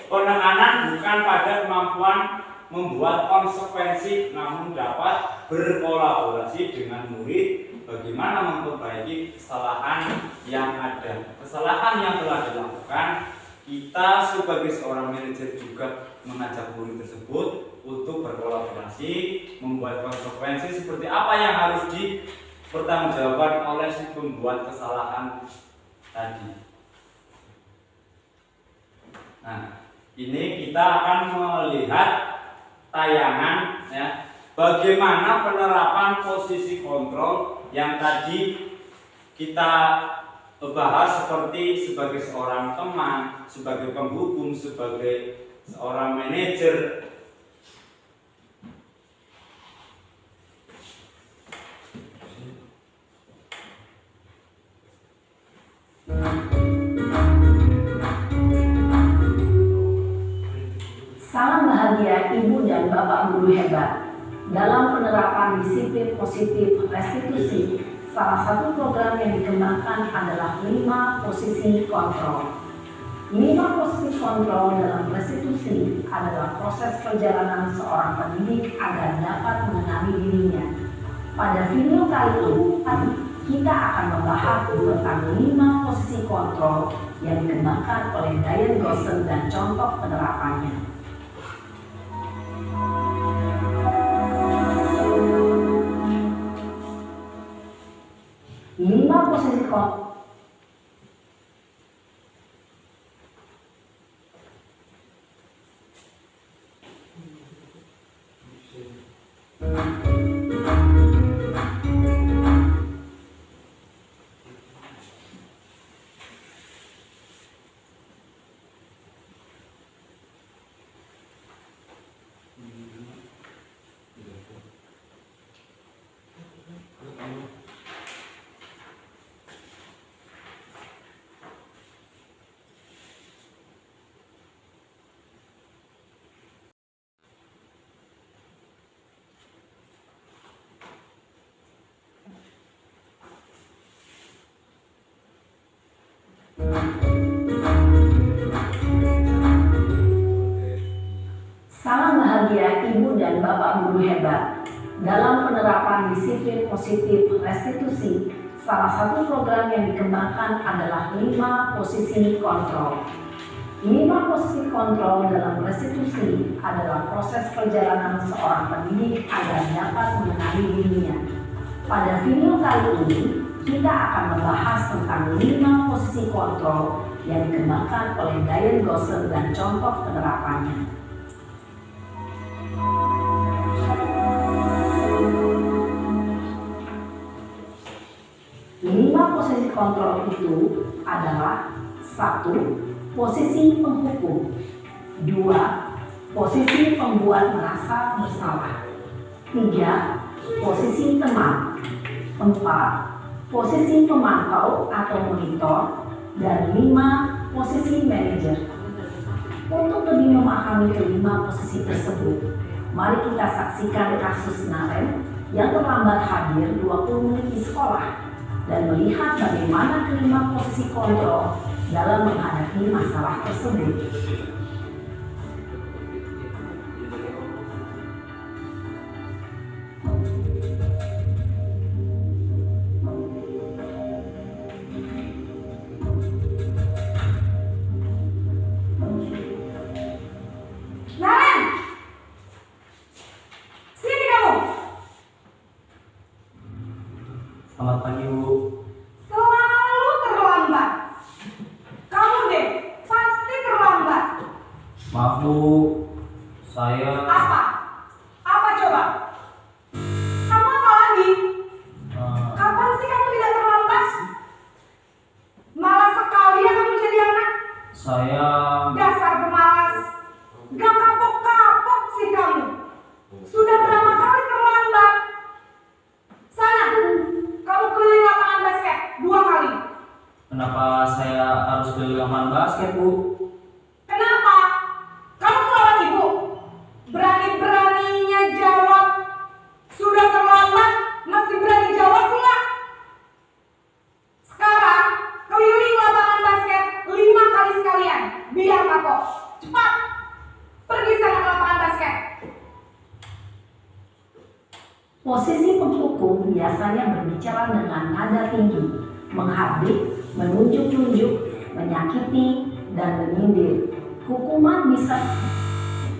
penekanan bukan pada kemampuan membuat konsekuensi, namun dapat berkolaborasi dengan murid bagaimana memperbaiki kesalahan yang ada. Kesalahan yang telah dilakukan, kita sebagai seorang manajer juga mengajak murid tersebut untuk berkolaborasi, membuat konsekuensi seperti apa yang harus dipertanggungjawabkan oleh si pembuat kesalahan tadi. Nah, ini kita akan melihat tayangan bagaimana penerapan posisi kontrol yang tadi kita bahas, seperti sebagai seorang teman, sebagai penghukum, sebagai seorang manajer. Bapak Guru hebat. Dalam penerapan disiplin positif restitusi, salah satu program yang dikembangkan adalah 5 posisi kontrol. 5 posisi kontrol dalam restitusi adalah proses perjalanan seorang pendidik agar dapat mengenali dirinya. Pada video kali ini, kita akan membahas tentang 5 posisi kontrol yang dikembangkan oleh Diane Gosson dan contoh penerapannya. 5 posisi kontrol. Salam bahagia Ibu dan Bapak Guru hebat. Dalam penerapan disiplin positif restitusi, salah satu program yang dikembangkan adalah 5 posisi kontrol. 5 posisi kontrol dalam restitusi adalah proses perjalanan seorang pendidik agar dapat mengenali dirinya. Pada video kali ini, kita akan membahas tentang 5 posisi kontrol yang dikembangkan oleh Diane Gosson dan contoh penerapannya. 5 posisi kontrol itu adalah 1. Posisi penghukum, 2. Posisi pembuat merasa bersalah, 3. Posisi teman, 4. Posisi pemantau atau monitor, dan 5. Posisi manajer. Untuk lebih memahami kelima posisi tersebut, mari kita saksikan kasus Naren yang terlambat hadir 20 menit di sekolah dan melihat bagaimana kelima posisi kontrol dalam menghadapi masalah tersebut. Naren, sini kamu. Selamat pagi, Bu. Selalu terlambat. Kamu deh, pasti terlambat. Maaf, Bu. Saya Apa? Apa coba? Kamu apa lagi? Kapan sih kamu tidak terlambat? Malas sekali ya kamu jadi anak. saya Dasar pemalas. Gak kapok-kapok sih kamu. Sudah berapa kali terlambat? Sana, kamu keliling lapangan basket 2 kali. kenapa saya harus beli lapangan basket, Bu? Kenapa? Kamu melawan ibu? Berani-beraninya jawab. Sudah terlambat, masih berani jawab pula. Sekarang, keliling lapangan basket 5 kali sekalian. Biar kapok. Cepat. Pergi sana ke lapangan basket. Posisi penghukum biasanya berbicara dengan nada tinggi, menghardik, menunjuk-nunjuk, menyakiti, dan menyindir. Hukuman bisa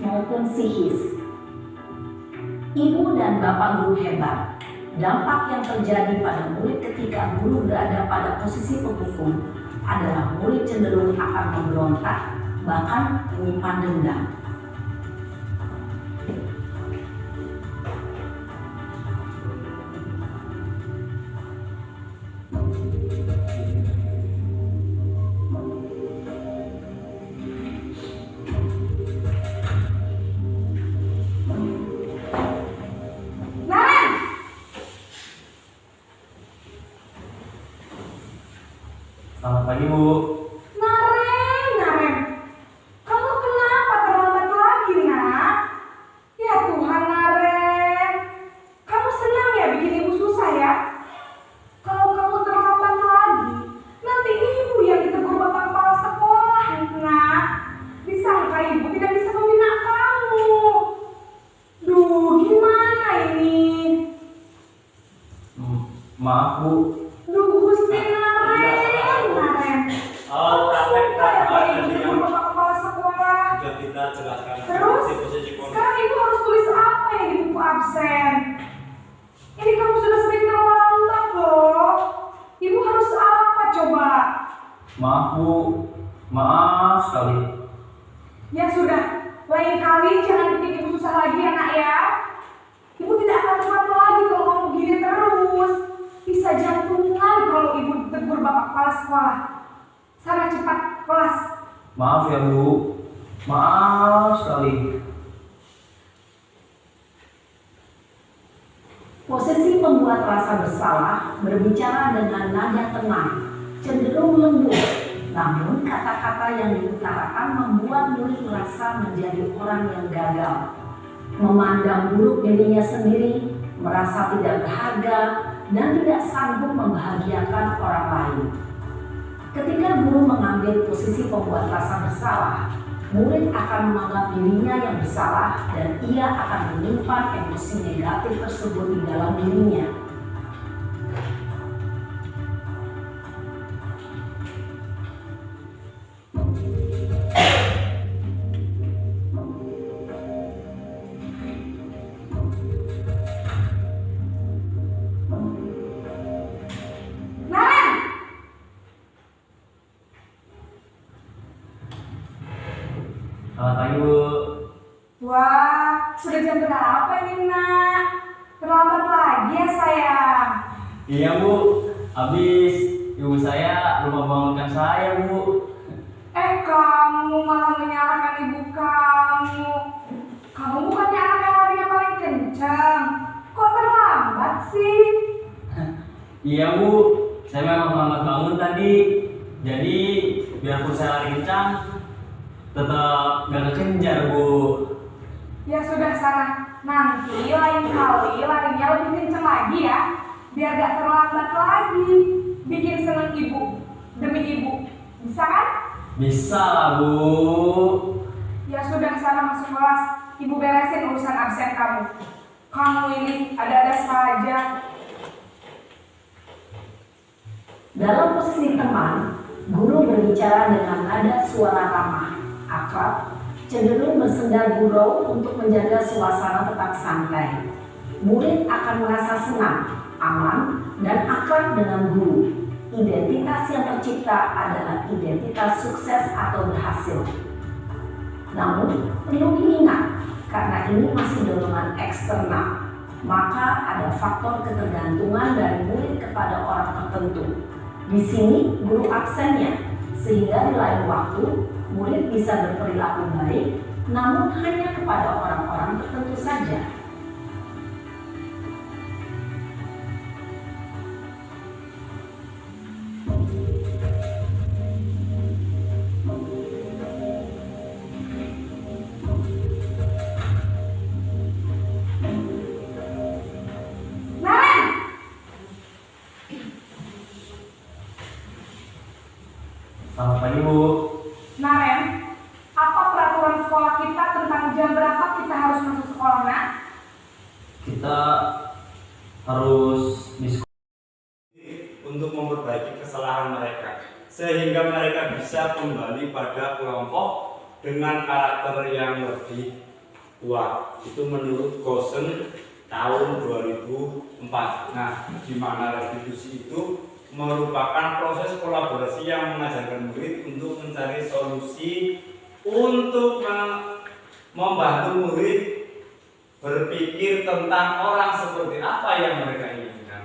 maupun psikis. Ibu dan Bapak Guru hebat. Dampak yang terjadi pada murid ketika guru berada pada posisi penghukum adalah murid cenderung akan memberontak, bahkan menyimpan dendam. Naren, Selamat pagi, Bu. Naren. Kamu kenapa terlambat lagi, nak? Ya Maaf Bu. Duh Gusti Naren. Praktek Kayak tadi ibu yang bapak kepala sekolah. sudah kita jelaskan. Terus Posisi kondisi. sekarang ibu harus tulis apa yang di buku absen? Ini kamu sudah sering terlambat loh. Ibu harus apa coba? Maaf Bu. Maaf sekali. Ya sudah, lain kali jangan bikin ibu susah lagi ya nak ya. Ibu tidak akan kuat lagi kalau kamu gini terus. Bisa jantungan kalau ibu tegur bapak kepala sekolah. Sana cepat kelas. Maaf ya Bu. Maaf sekali. Posisi pembuat rasa bersalah berbicara dengan nada tenang, cenderung lembut. Namun kata-kata yang diutarakan membuat murid merasa menjadi orang yang gagal, memandang buruk dirinya sendiri, merasa tidak berharga, dan tidak sanggup membahagiakan orang lain. Ketika guru mengambil posisi pembuat rasa bersalah, murid akan menganggap dirinya yang bersalah dan ia akan menyimpan emosi negatif tersebut di dalam dirinya. Naren, Selamat pagi Bu. wah sudah jam berapa ini nak? Terlambat lagi ya sayang. Iya Bu. Habis ibu saya lupa bangunkan saya Bu. Kamu malah menyalahkan ibu kamu. Kamu bukannya anak yang larinya paling kencang. Kok terlambat sih? Iya Bu. Saya memang terlambat bangun tadi. Jadi biarpun saya lari kencang, tetap gak kekejar Bu. Ya sudah sana. Nanti lain kali larinya lebih kencang lagi ya. Biar gak terlambat lagi. Bikin seneng ibu. Demi ibu. Bisa kan? Bisa lah Bu. Ya sudah sana masuk kelas. Ibu beresin urusan absen kamu. Kamu ini ada-ada saja. Dalam posisi teman, guru berbicara dengan nada suara ramah, akrab, cenderung bersenda gurau untuk menjaga suasana tetap santai. Murid akan merasa senang, aman, dan akrab dengan guru. Identitas yang tercipta adalah identitas sukses atau berhasil. Namun, perlu diingat, karena ini masih dorongan eksternal, maka ada faktor ketergantungan dari murid kepada orang tertentu. Di sini guru absennya, sehingga di lain waktu murid bisa berperilaku baik, namun hanya kepada orang-orang tertentu saja. Naren! Selamat pagi Bu. Naren, apa peraturan sekolah kita tentang jam berapa kita harus masuk sekolah, nak? Kita harus diskusi. Untuk memperbaiki kesalahan mereka sehingga mereka bisa kembali pada kelompok dengan karakter yang lebih kuat. Itu menurut Gosen tahun 2004. Nah, di mana restitusi itu merupakan proses kolaborasi yang mengajarkan murid untuk mencari solusi untuk membantu murid berpikir tentang orang seperti apa yang mereka inginkan.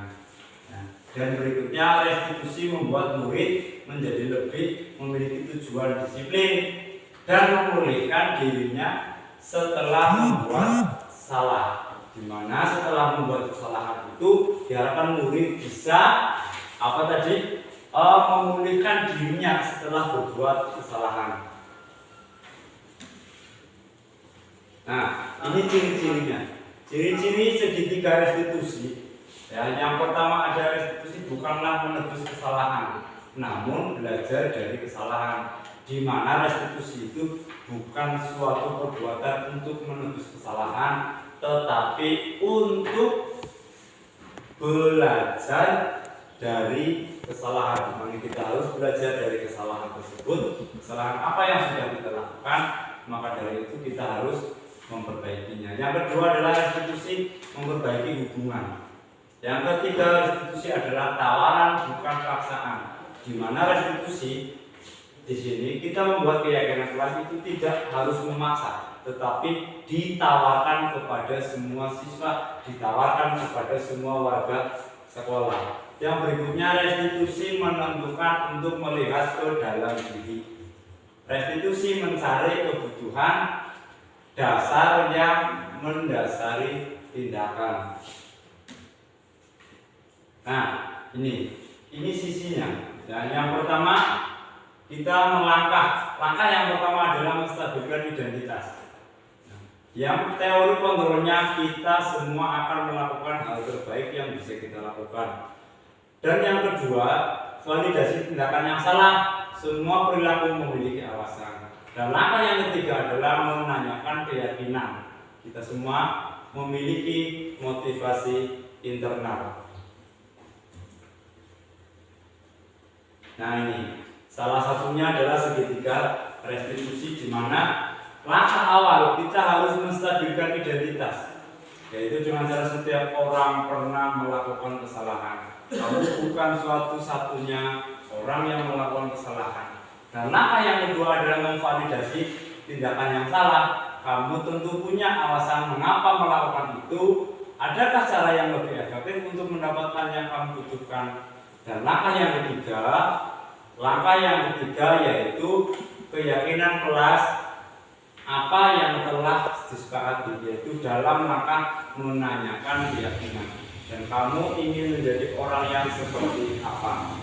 Dan berikutnya, restitusi membuat murid menjadi lebih memiliki tujuan disiplin dan memulihkan dirinya setelah membuat salah. Di mana setelah membuat kesalahan itu diharapkan murid bisa memulihkan dirinya setelah berbuat kesalahan. Nah, ini ciri-cirinya. Ciri-ciri segitiga restitusi. Ya, yang pertama ada restitusi bukanlah menebus kesalahan, namun belajar dari kesalahan. Di mana restitusi itu bukan suatu perbuatan untuk menebus kesalahan, tetapi untuk belajar dari kesalahan. Maka kita harus belajar dari kesalahan tersebut. Kesalahan apa yang sudah kita lakukan, maka dari itu kita harus memperbaikinya. Yang kedua adalah restitusi, memperbaiki hubungan. Yang ketiga, restitusi adalah tawaran bukan paksaan. Di mana restitusi di sini kita membuat keyakinan kelas itu tidak harus memaksa, tetapi ditawarkan kepada semua siswa, ditawarkan kepada semua warga sekolah. Yang berikutnya, restitusi menentukan untuk melihat ke dalam diri. Restitusi mencari kebutuhan dasar yang mendasari tindakan. Nah, ini sisinya. Dan yang pertama, kita melangkah. Langkah yang pertama adalah menstabilkan identitas. Yang teori kontrolnya, kita semua akan melakukan hal terbaik yang bisa kita lakukan. Dan yang kedua, validasi tindakan yang salah. Semua perilaku memiliki alasan. Dan langkah yang ketiga adalah menanyakan keyakinan. Kita semua memiliki motivasi internal. Nah, ini salah satunya adalah segitiga restitusi, di mana langkah awal kita harus menstabilkan identitas, yaitu dengan cara setiap orang pernah melakukan kesalahan. Kamu bukan suatu-satunya orang yang melakukan kesalahan. Dan langkah yang kedua adalah memvalidasi tindakan yang salah. Kamu tentu punya alasan mengapa melakukan itu. Adakah cara yang lebih efektif untuk mendapatkan yang kamu butuhkan? Dan langkah yang ketiga yaitu keyakinan kelas apa yang telah disepakati, yaitu dalam langkah menanyakan keyakinan. Dan kamu ingin menjadi orang yang seperti apa?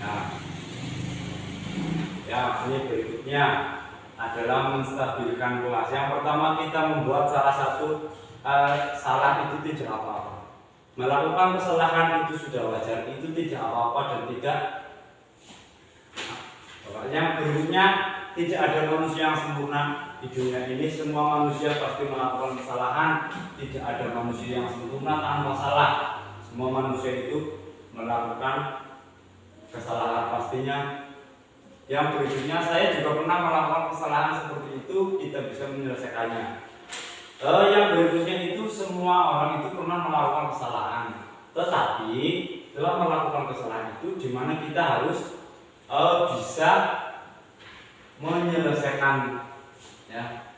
Nah, ya, ini berikutnya adalah menstabilkan kelas. Yang pertama, kita membuat salah satu salah itu tidak apa-apa. Melakukan kesalahan itu sudah wajar, itu tidak apa-apa dan tidak. Yang berikutnya, tidak ada manusia yang sempurna di dunia ini. Semua manusia pasti melakukan kesalahan. Tidak ada manusia yang sempurna tanpa salah. Semua manusia itu melakukan kesalahan pastinya. Yang berikutnya, saya juga pernah melakukan kesalahan seperti itu. Kita bisa menyelesaikannya. Yang berikutnya itu semua orang itu pernah melakukan kesalahan. Tetapi dalam melakukan kesalahan itu, di mana kita harus bisa menyelesaikan. Ya.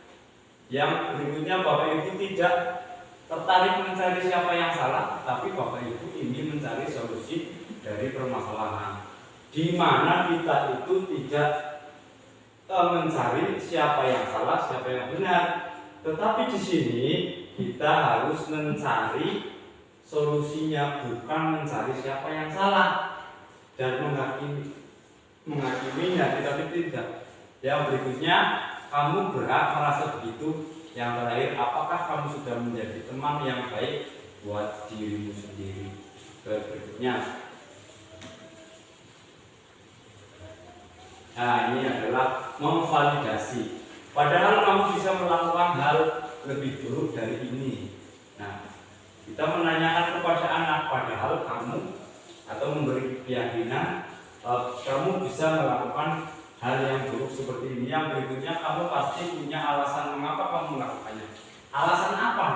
Yang berikutnya, Bapak Ibu tidak tertarik mencari siapa yang salah, tapi Bapak Ibu ingin mencari solusi dari permasalahan. Di mana kita itu tidak mencari siapa yang salah, siapa yang benar, tetapi di sini kita harus mencari solusinya, bukan mencari siapa yang salah dan menghakiminya, tetapi tidak. Yang berikutnya, kamu berhak merasa begitu. Yang terakhir, apakah kamu sudah menjadi teman yang baik buat dirimu sendiri? Berikutnya, nah, ini adalah memvalidasi. Padahal kamu bisa melakukan hal lebih buruk dari ini. Nah, kita menanyakan kepada anak, padahal kamu atau memberi keyakinan kamu bisa melakukan hal yang buruk seperti ini. Yang berikutnya, kamu pasti punya alasan mengapa kamu melakukannya. Alasan apa?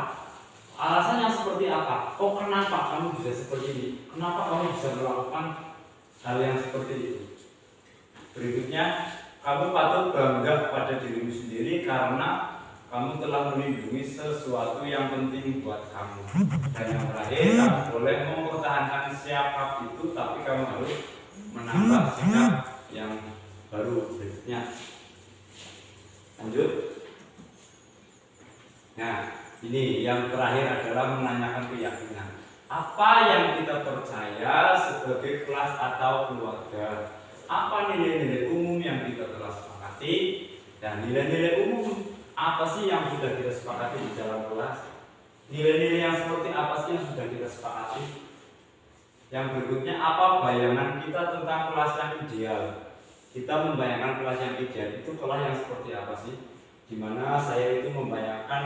Alasan yang seperti apa? Oh, kenapa kamu bisa seperti ini? Kenapa kamu bisa melakukan hal yang seperti itu? Berikutnya, kamu patut bangga kepada dirimu sendiri karena kamu telah melindungi sesuatu yang penting buat kamu. Dan yang terakhir, kamu boleh mempertahankan sikap itu, tapi kamu harus menambah sikap yang baru. Berikutnya, lanjut. Nah, ini yang terakhir adalah menanyakan keyakinan. Apa yang kita percaya sebagai kelas atau keluarga? Apa nilai-nilai umum yang kita telah sepakati, dan nilai-nilai umum apa sih yang sudah kita sepakati di dalam kelas? Nilai-nilai yang seperti apa sih yang sudah kita sepakati? Yang berikutnya, apa bayangan kita tentang kelas yang ideal? Kita membayangkan kelas yang ideal itu kelas yang seperti apa sih? Dimana saya itu membayangkan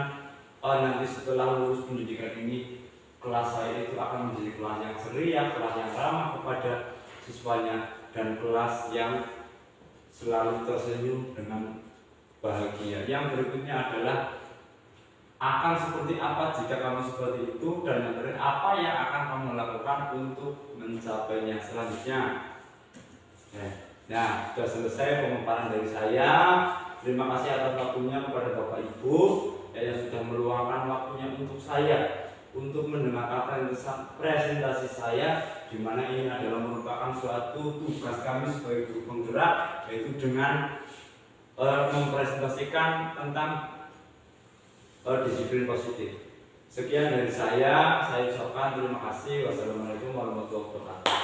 nanti setelah lulus pendidikan ini kelas saya itu akan menjadi kelas yang ceria, kelas yang ramah kepada siswanya, dan kelas yang selalu tersenyum dengan bahagia. Yang berikutnya adalah akan seperti apa jika kamu seperti itu, dan yang terakhir apa yang akan kamu lakukan untuk mencapainya selanjutnya. Nah, sudah selesai pemaparan dari saya. Terima kasih atas waktunya kepada Bapak Ibu yang sudah meluangkan waktunya untuk saya untuk mendengarkan presentasi saya, di mana ini adalah merupakan suatu tugas kami sebagai guru penggerak, yaitu dengan mempresentasikan tentang disiplin positif. Sekian dari saya ucapkan terima kasih. Wassalamualaikum warahmatullahi wabarakatuh.